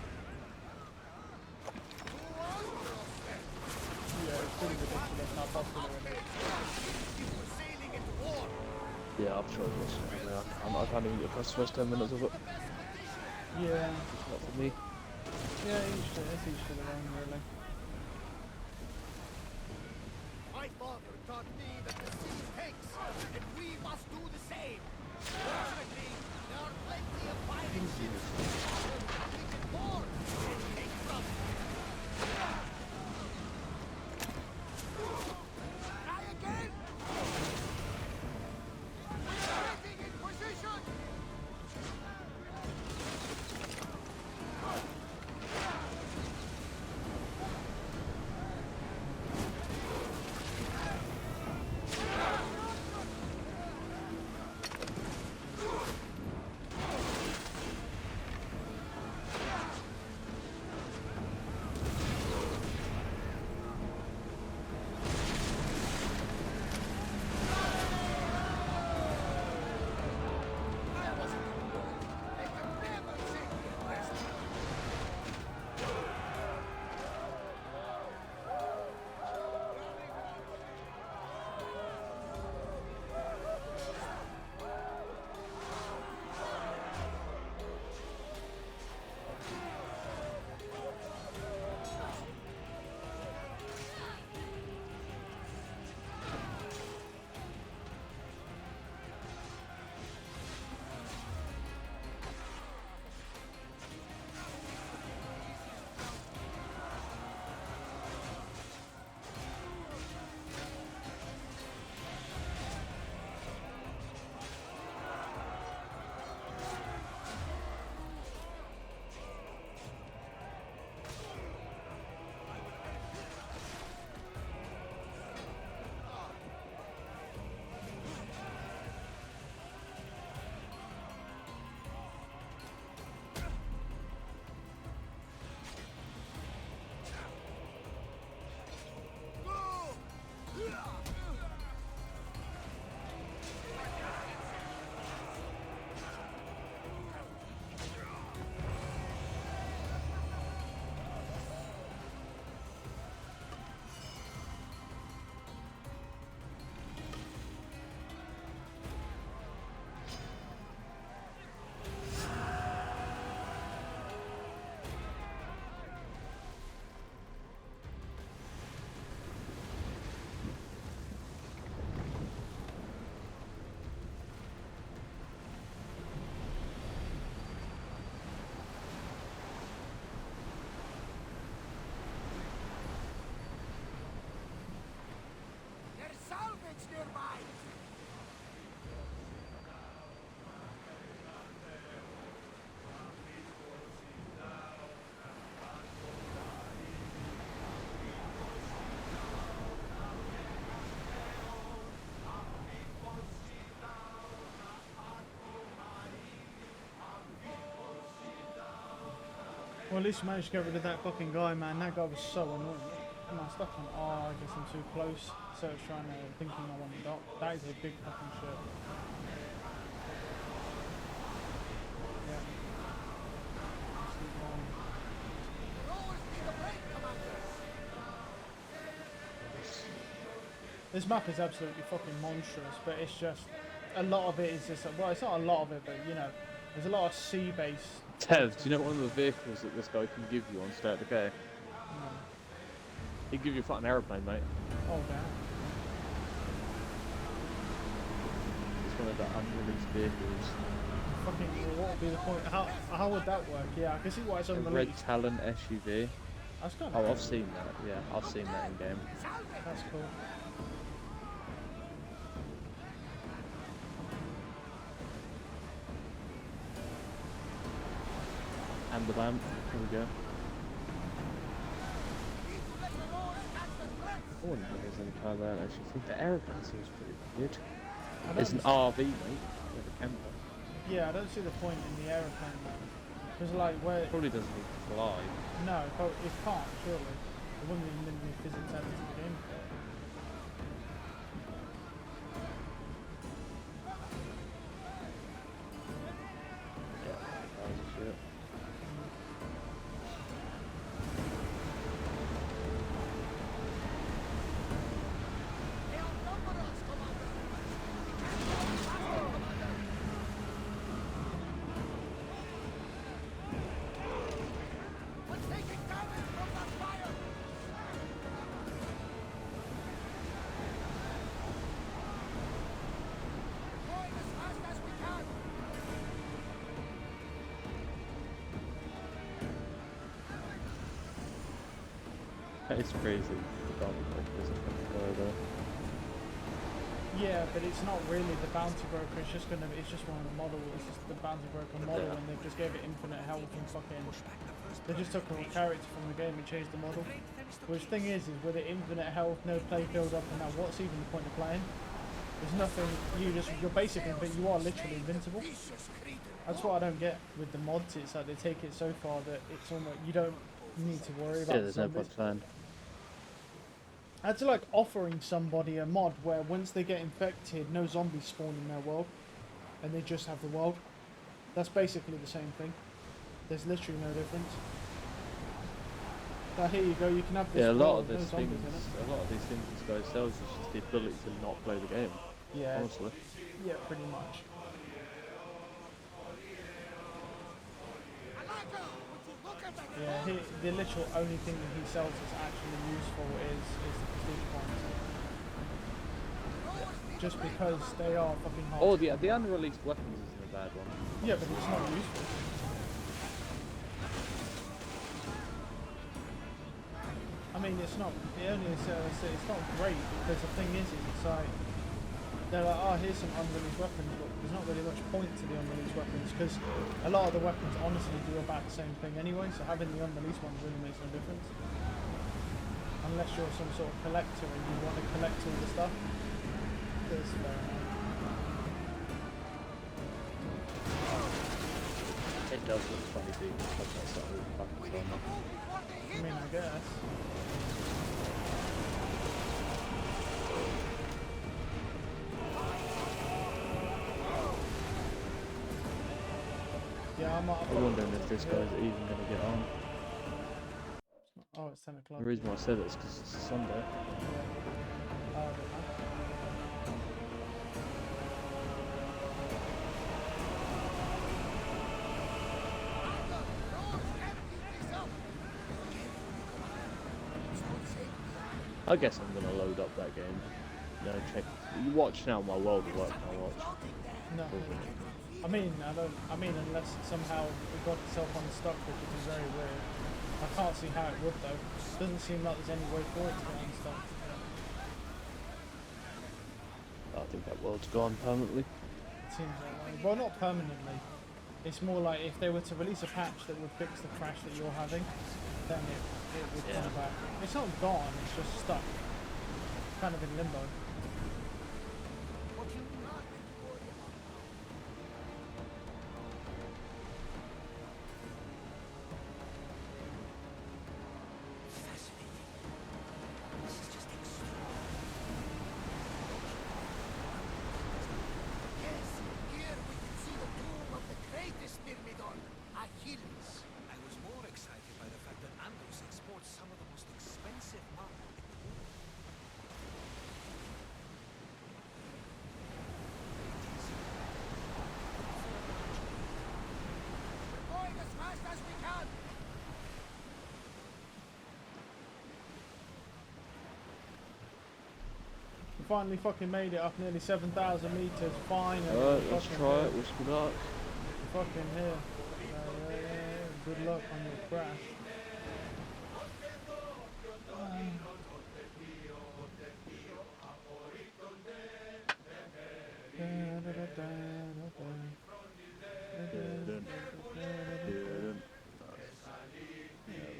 Yeah, it's pretty ridiculous how popular it is. We're sailing into war. Yeah, I'm sure it was. Yeah, I can't even get past the first 10 minutes of it. Yeah, Not for me. yeah, it's each to their own, really. My father taught me that the sea takes, and we must do the same. Fortunately, there are plenty of fighting ships. We can board and take from. Try again. Getting in position. at least we managed to get rid of that fucking guy, man. That guy was so annoying. Am I stuck on? Oh, I guess I'm too close. So it's trying to thinking I want to dock. That is a big fucking shit. Yeah. Let's keep going. Rowers need a break, Commander. This map is absolutely fucking monstrous, but it's just a lot of it is just well, it's not a lot of it, but you know, there's a lot of sea-based. Tev, do you know one of the vehicles that this guy can give you on State of Decay? No. He'd give you a fucking aeroplane, mate. Oh damn. It's one of the unreleased vehicles. Fucking what would be the point? How would that work? Yeah, I can see why it's A Red unreleased. Talon SUV. That's kind Oh, of I've seen that. Yeah, I've seen that in game. that's cool. And the lamp. Here we go. I wouldn't think there's any car there. Actually, I think the aeroplane seems pretty weird. I It's an don't, RV, mate. With a camper. yeah, I don't see the point in the aeroplane though. Because like where Probably doesn't need to fly. no, it can't surely. It wouldn't even need any physics added to the game. Yeah, cars and shit. They outnumber us, Commander. Faster, Commander. We're taking damage from that fire. Going as fast as we can. It's crazy. The bounty broker isn't going to fly though. Yeah, but it's not really the bounty broker. It's just one of the models. It's just the bounty broker model, Yeah. and they've just gave it infinite health and fucking. They just took a character from the game and changed the model. Which thing is with it infinite health, no play build up, and now what's even the point of playing? There's nothing. You're basically, but you are literally invincible. That's what I don't get with the mods. It's like they take it so far that it's almost you don't need to worry about. Yeah, there's no zombies. point playing. That's like offering somebody a mod where once they get infected, no zombies spawn in their world, and they just have the world. That's basically the same thing. There's literally no difference. But here you go, you can have this Yeah, a lot world of with no these zombies things, in it. a lot of these things this guy sells is just the ability to not play the game. Yeah, Honestly. yeah, pretty much. Alaka, would you look at that? Yeah, the literal only thing that he sells that's actually useful is the prestige points. Just because they are fucking hard. Oh, to the unreleased weapons isn't a bad one. yeah, but it's not useful. I mean, it's not. The only it's not great because the thing is, it's like they're like, oh, here's some unreleased weapons, but there's not really much point to the unreleased weapons because a lot of the weapons honestly do about the same thing anyway. So having the unreleased ones really makes no difference, unless you're some sort of collector and you want to collect all the stuff. That's fair enough. It does look funny being like that sort of fucking armor. I mean, I guess. Yeah, I'm wondering if this guy's even going to get on. Oh, it's 10 o'clock. The reason why I said it is because it's a Sunday. Yeah. I don't know. I guess I'm going to load up that game. No, check. You watch now my world of work now watch. No. I mean, unless somehow it got itself unstuck, which is very weird. I can't see how it would though. Doesn't seem like there's any way for it to get unstuck. I think that world's gone permanently. It seems that way. Well, not permanently. It's more like if they were to release a patch that would fix the crash that you're having, then it would Yeah. come back. It's not gone, it's just stuck. Kind of in limbo. finally fucking made it up nearly 7,000 meters. Finally. Alright, let's Fucking try here. it. Wish me luck. Fucking here. Yeah. Good luck on your crash.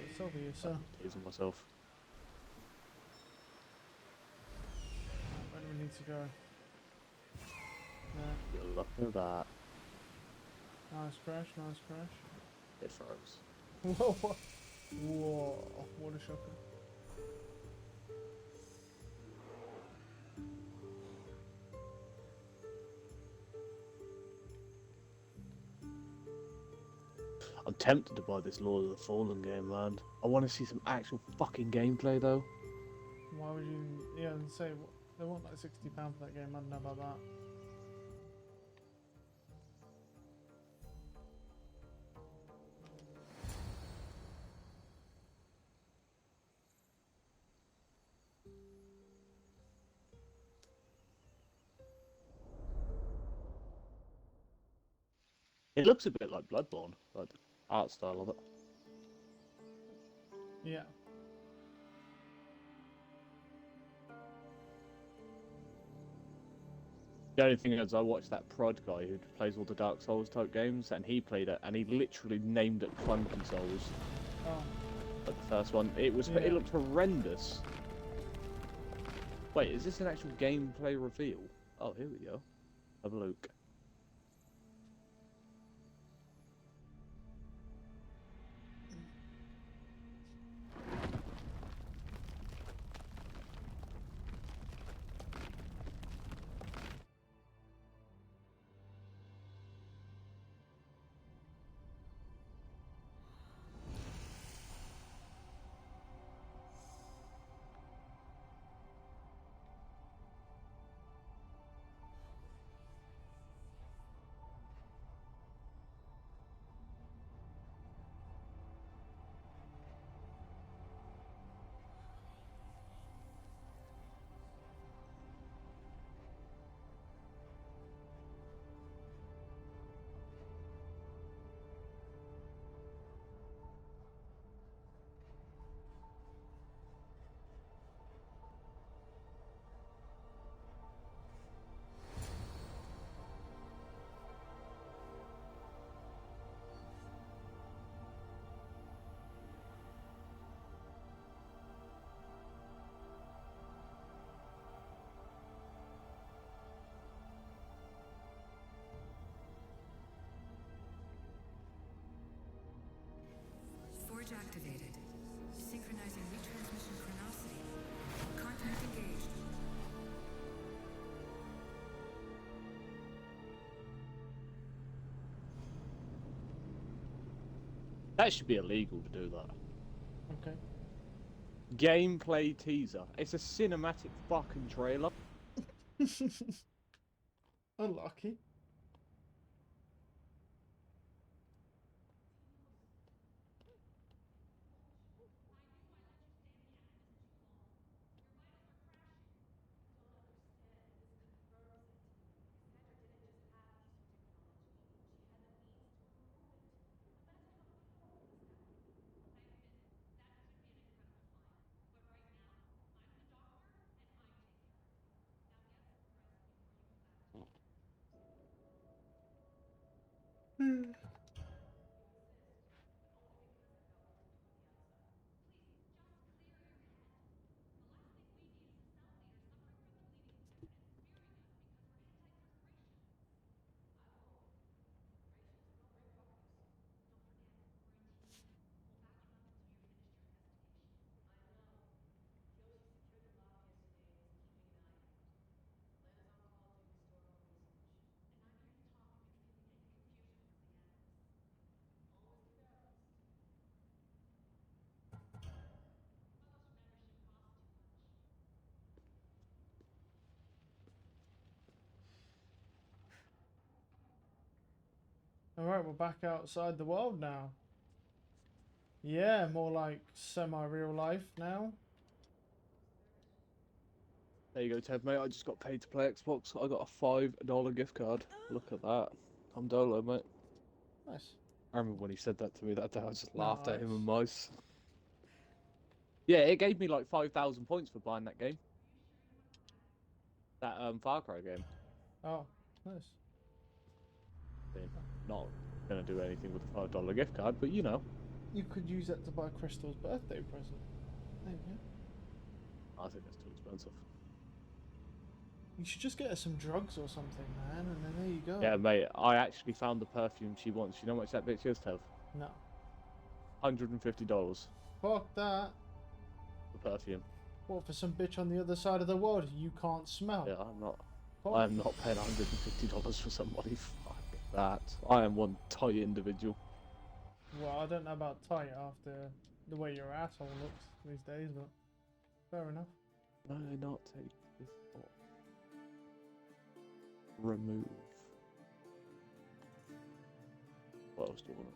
It's over you, sir. Teasing myself. Where do we need to go? There. Good luck with that. Nice crash, nice crash. It froze. Whoa, what? Whoa, what a shocker. I'm tempted to buy this Lord of the Fallen game, man. I want to see some actual fucking gameplay, though. Why would you, yeah, and say, they want like £60 for that game, I don't know about that. It looks a bit like Bloodborne, like the art style of it. Yeah. The only thing is, I watched that prod guy who plays all the Dark Souls type games, and he played it, and he literally named it Clunky Souls. Oh. Like the first one, it was. Yeah. It looked horrendous. Wait, is this an actual gameplay reveal? Oh, here we go. Have a look. Forge activated. Synchronizing retransmission chronicity. Contact engaged. That should be illegal to do that. Okay. Gameplay teaser. It's a cinematic fucking trailer. Unlucky. Alright, we're back outside the world now. Yeah, more like semi-real life now. There you go, Ted, mate. I just got paid to play Xbox. I got a $5 gift card. Look at that. I'm Dolo, mate. Nice. I remember when he said that to me that day. I just laughed at him Nice. and mice. Yeah, it gave me like 5,000 points for buying that game. That Far Cry game. Oh, nice. Not gonna do anything with a $5 gift card, but you know. You could use that to buy Crystal's birthday present. There you go. I think that's too expensive. You should just get her some drugs or something, man, and then there you go. Yeah, mate. I actually found the perfume she wants. You know how much that bitch is, Tev? No. $150 Fuck that. for perfume. What, for some bitch on the other side of the world you can't smell? Yeah, I'm not. Fuck. I am not paying $150 for somebody. Fuck that. I am one tight individual. Well, I don't know about tight after the way your asshole looks these days, but fair enough. No, not take this off. Remove. What else do I want?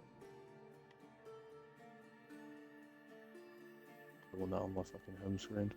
I want that on my fucking home screen.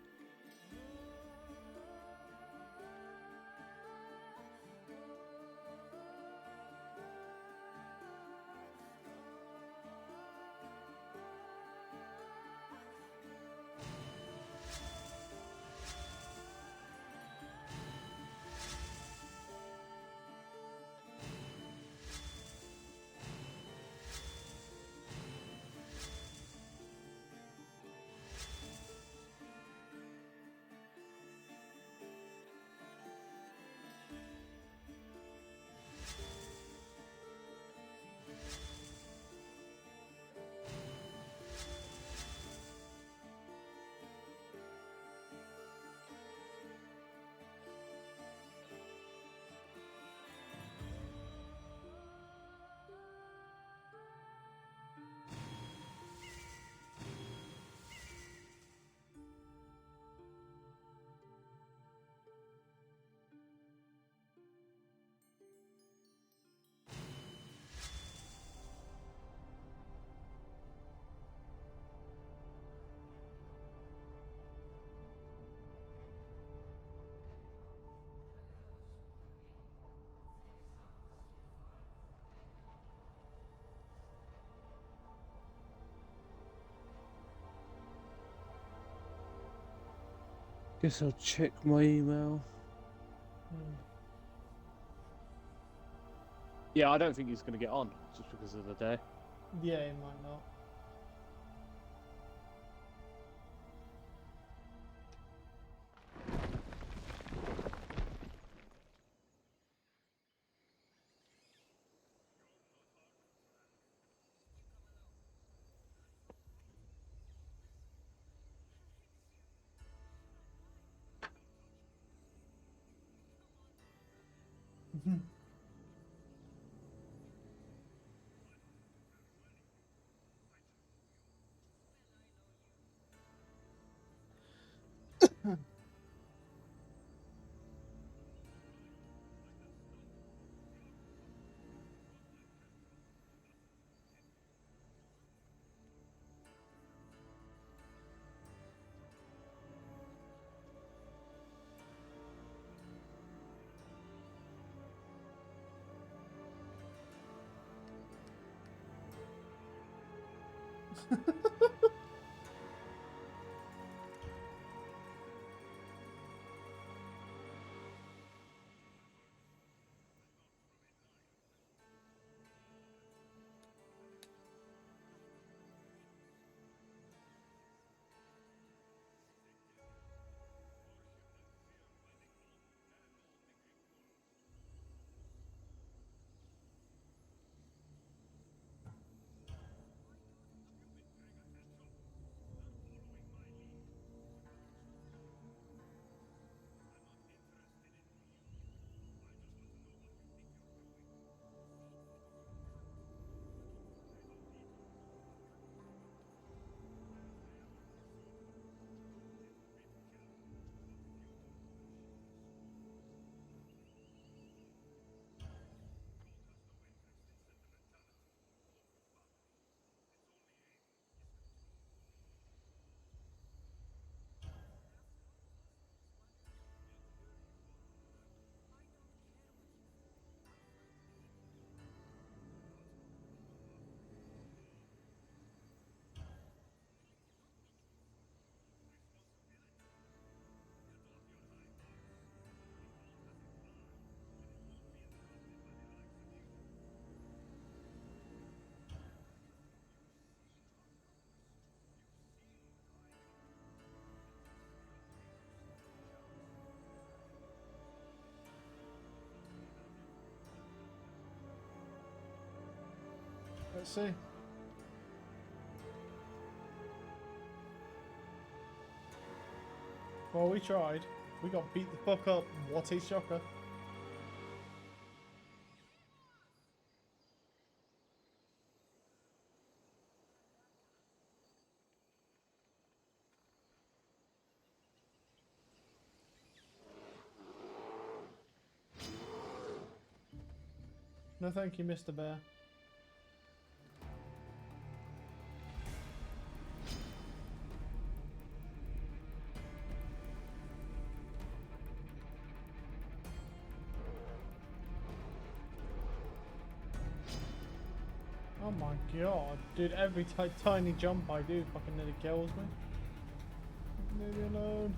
Guess I'll check my email. Yeah, I don't think he's going to get on just because of the day. Yeah, he might not. Let's see. Well, we tried. We got beat the fuck up. What a shocker. No thank you, Mr. Bear. Oh my god, dude, every tiny jump I do fucking nearly kills me. Leave me alone.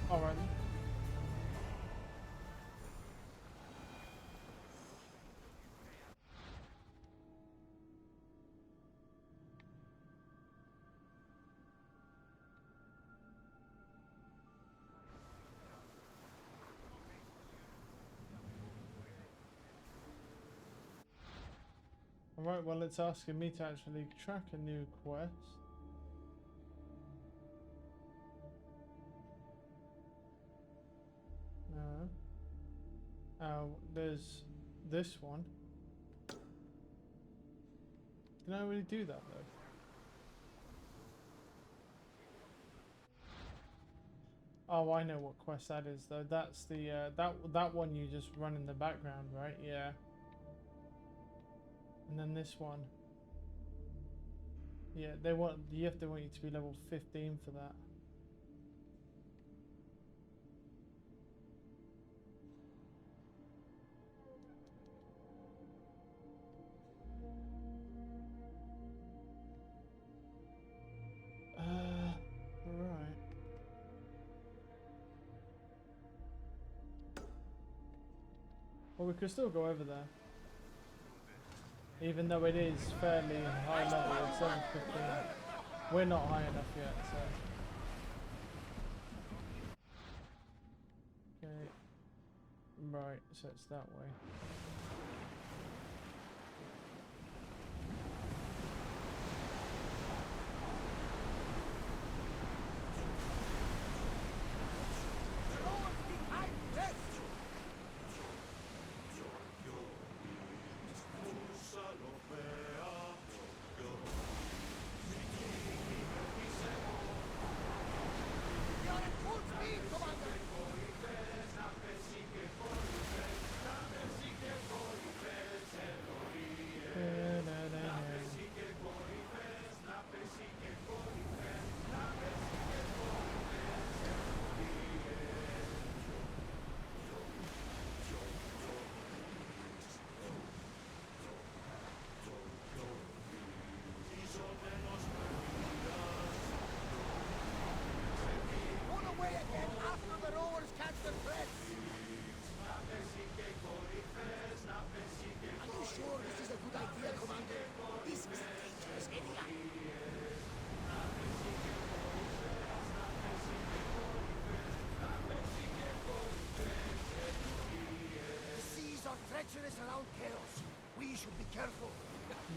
Alright. Alright, well it's asking me to actually track a new quest. There's this one. Did I really do that though? Oh, I know what quest that is though. That's the that one you just run in the background, right? Yeah. And then this one. Yeah, want you to be level 15 for that. Right. Well, we could still go over there. Even though it is fairly high level, it's 715. We're not high enough yet, so. Okay. Right, so it's that way. Around chaos. We should be careful.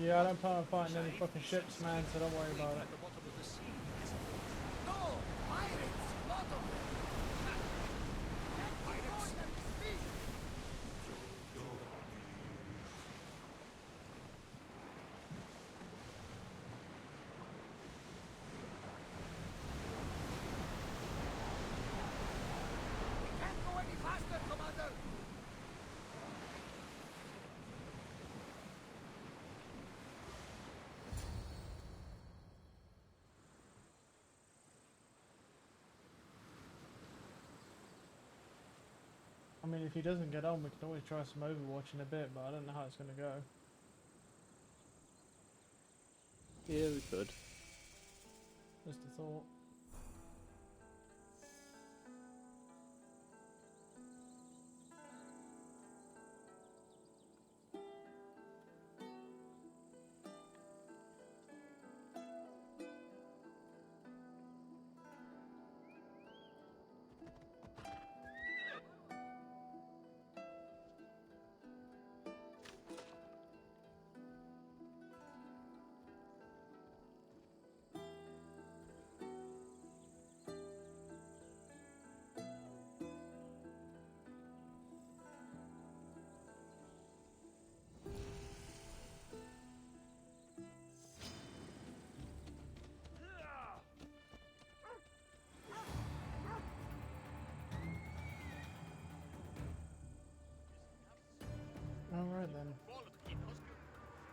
Yeah, I don't plan on fighting any fucking ships, man, so don't worry about it. At the bottom of the sea. No! Pirates! Lot of them! Pirates! We can't go any faster, Commander! I mean, if he doesn't get on, we can always try some Overwatch in a bit, but I don't know how it's going to go. Yeah, we could. Just a thought.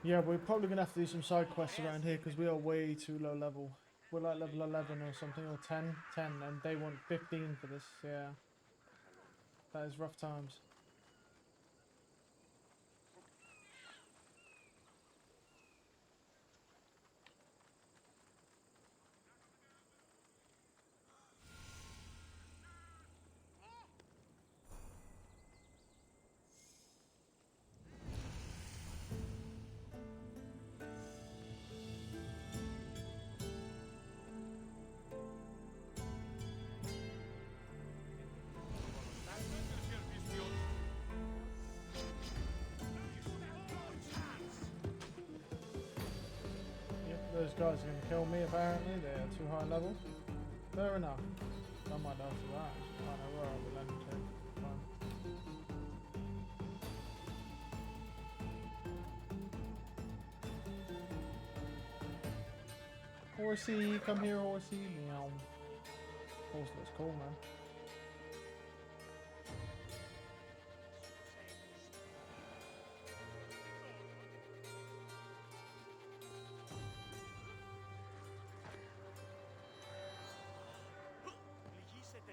Yeah, we're probably gonna have to do some side quests around here because we are way too low level. We're like level 11 or something, or 10, and they want 15 for this. Yeah, that is rough times. Yep, those guys are gonna kill me apparently. They are too high level. Fair enough. I might die for that. I don't know where I'll be landing to. Fine. Horsey, come here, horsey. Meow. Horse looks cool, man.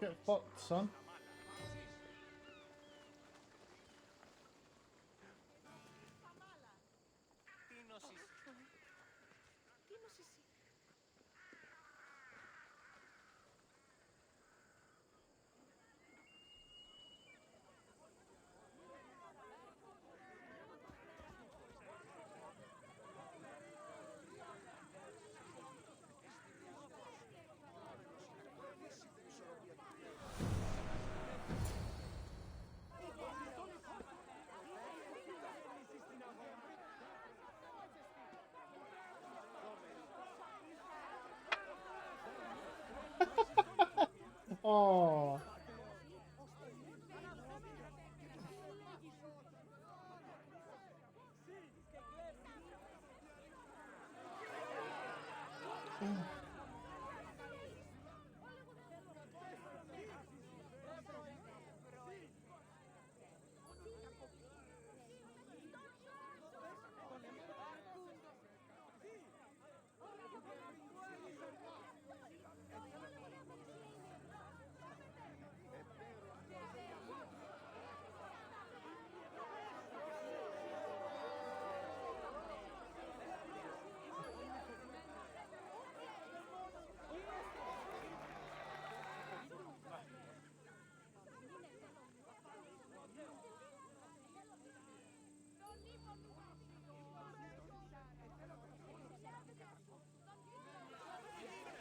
Get fucked, son. Oh.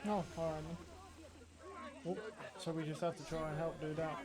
No, alright then. Oh, so we just have to try and help dude out.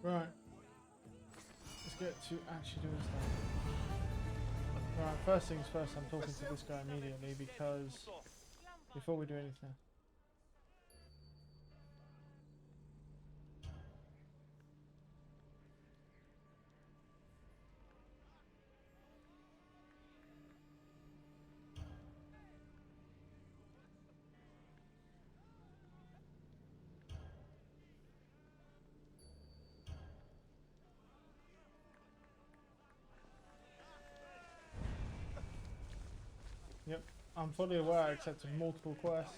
Right. Let's get to actually doing stuff. Right, first things first, I'm talking to this guy immediately because before we do anything. Yep, I'm fully aware I accepted multiple quests.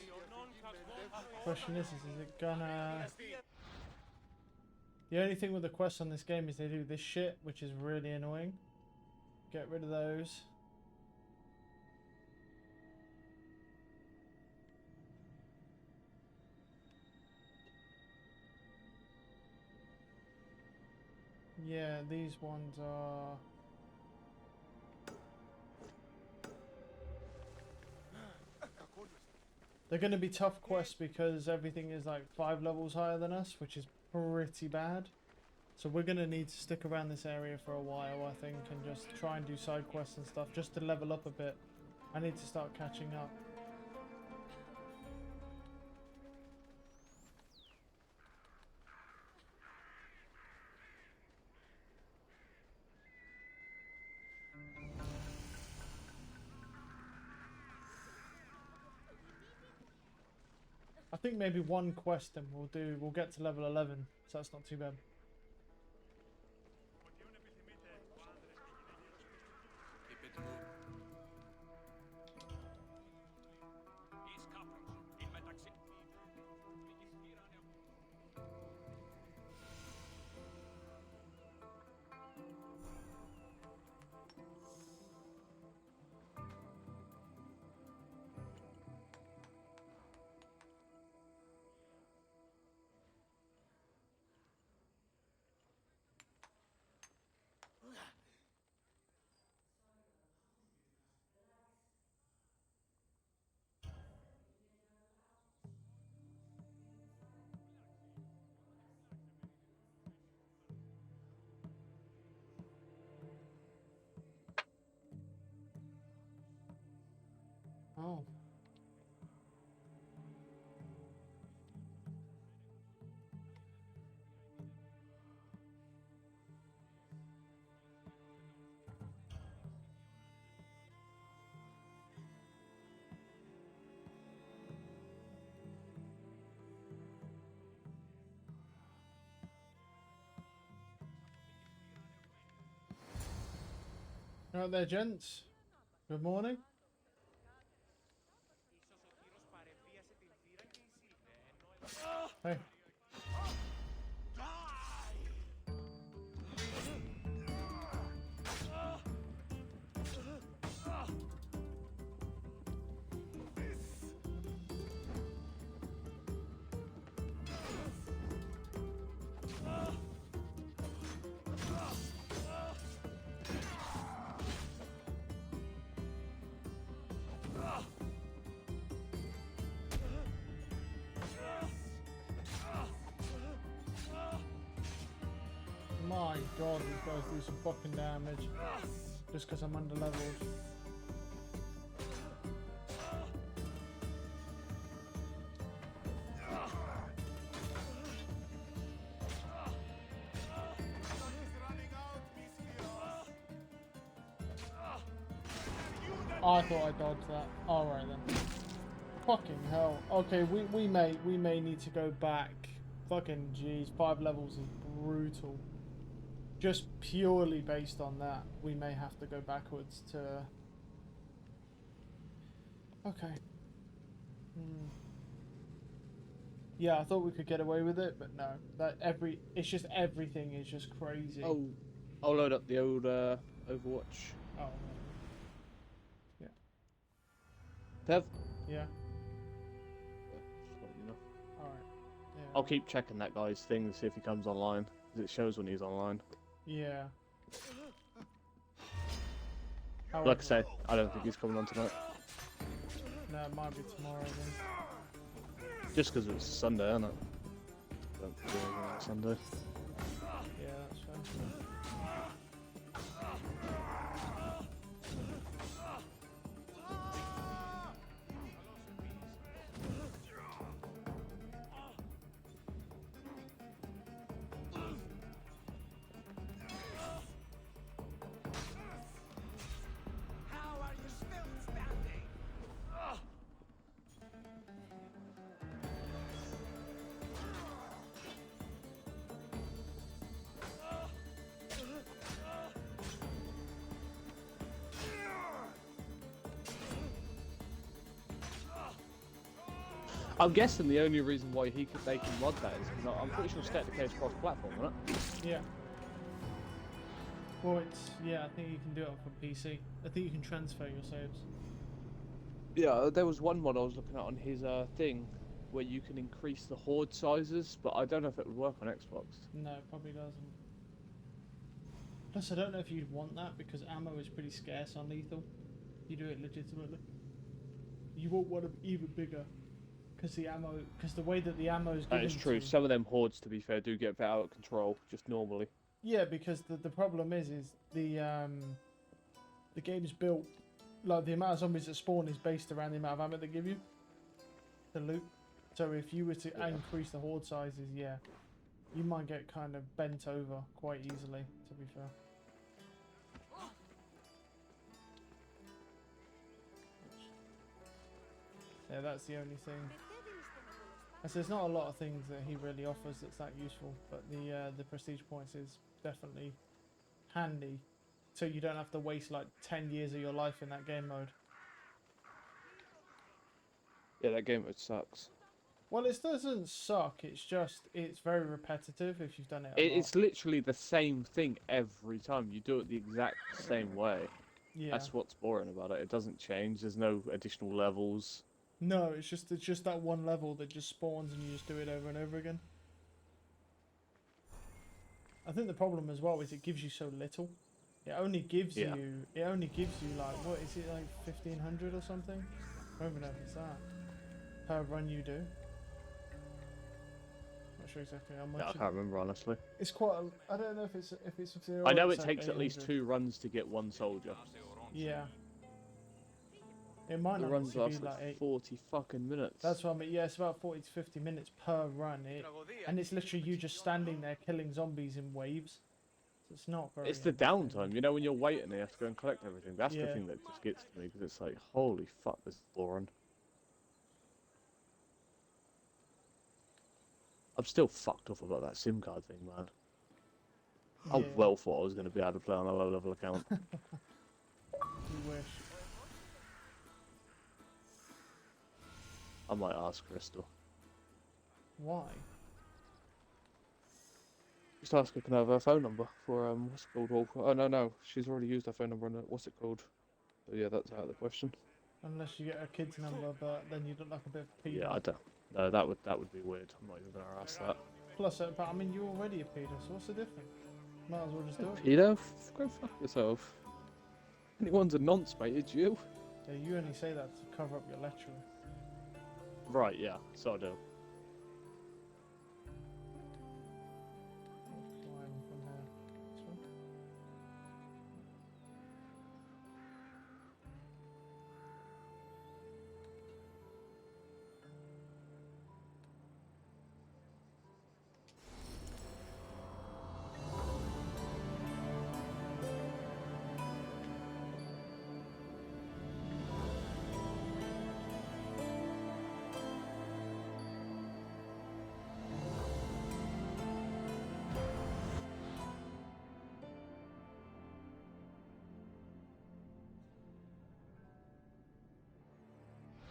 Question is it gonna... The only thing with the quests on this game is they do this shit, which is really annoying. Get rid of those. Yeah, these ones are... They're going to be tough quests because everything is like 5 levels higher than us, which is pretty bad. So we're going to need to stick around this area for a while, I think, and just try and do side quests and stuff just to level up a bit. I need to start catching up. I think maybe one quest and we'll get to level 11, so that's not too bad. Keep it moving. Oh. Right there, gents. Good morning. Hey. My god, these guys do some fucking damage. Just because I'm under leveled. I thought I dodged that. Alright then. Fucking hell. Okay, we may need to go back. Fucking jeez, 5 levels is brutal. Just purely based on that, we may have to go backwards to... Okay. Yeah, I thought we could get away with it, but no. It's just everything is just crazy. Oh, I'll load up the old Overwatch. Oh. Yeah. Dev? Yeah. Just let you know. Alright. Yeah. I'll keep checking that guy's thing to see if he comes online, because it shows when he's online. Yeah. Like I say, I don't think he's coming on tonight. No, it might be tomorrow then. Just because it's Sunday, isn't it? Don't do anything on Sunday. Yeah, that's fair. How are you still standing? I'm guessing the only reason why they can mod that is because I'm pretty sure it's technically cross-platform, isn't it? Yeah. Well, yeah, I think you can do it from PC. I think you can transfer your saves. Yeah, there was one mod I was looking at on his thing where you can increase the horde sizes, but I don't know if it would work on Xbox. No, it probably doesn't. Plus, I don't know if you'd want that because ammo is pretty scarce on lethal. You do it legitimately. You won't want them even bigger. Because the way that the ammo is given. That is true. to- Some of them hordes, to be fair, do get a bit out of control, just normally. Yeah, because the problem is the game's built, like the amount of zombies that spawn is based around the amount of ammo they give you to loot. So if you were to increase the horde sizes, yeah, you might get kind of bent over quite easily, to be fair. Yeah, that's the only thing. And so there's not a lot of things that he really offers that's that useful, but the prestige points is definitely handy, so you don't have to waste like 10 years of your life in that game mode. Yeah, that game mode sucks. Well, it doesn't suck. It's just it's very repetitive if you've done it a lot. It's literally the same thing every time. You do it the exact same way. Yeah. That's what's boring about it. It doesn't change. There's no additional levels. No, it's just that one level that just spawns and you just do it over and over again. I think the problem as well is it gives you so little. It only gives you like, what is it, like 1,500 or something? I don't even know if it's that per run you do. Not sure exactly how much. Yeah, I can't remember honestly. It's quite. I don't know if it's 0. I know it's it like takes at least 800. 2 runs to get 1 soldier. Yeah. It might The not runs be last like like 8. 40 fucking minutes. That's what I mean. Yeah, it's about 40 to 50 minutes per run. And it's literally you just standing there killing zombies in waves. So it's not very. It's the downtime, you know, when you're waiting, and you have to go and collect everything. That's the Yeah. thing that just gets to me, because it's like, holy fuck, this is boring. I'm still fucked off about that SIM card thing, man. I Yeah. well thought I was going to be able to play on a low-level account. You wish. I might ask Crystal. Why? Just ask her, can I have her phone number for, what's it called? Oh, no, she's already used her phone number on it. What's it called? So yeah, that's out of the question. Unless you get a kid's number, but then you look like a bit of a pedo. Yeah, I don't. No, that would be weird. I'm not even going to ask that. Plus, but I mean, you're already a pedo, so what's the difference? Might as well just do it. Pedo? Go fuck yourself. Anyone's a nonce, mate, it's you. Yeah, you only say that to cover up your lechery. Right, yeah, so I do. Climb from there. This one.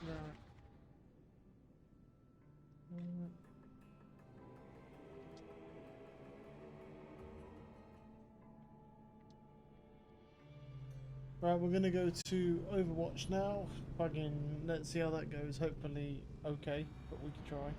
Right. Right, we're gonna go to Overwatch now. Plug in, let's see how that goes. Hopefully okay, but we can try.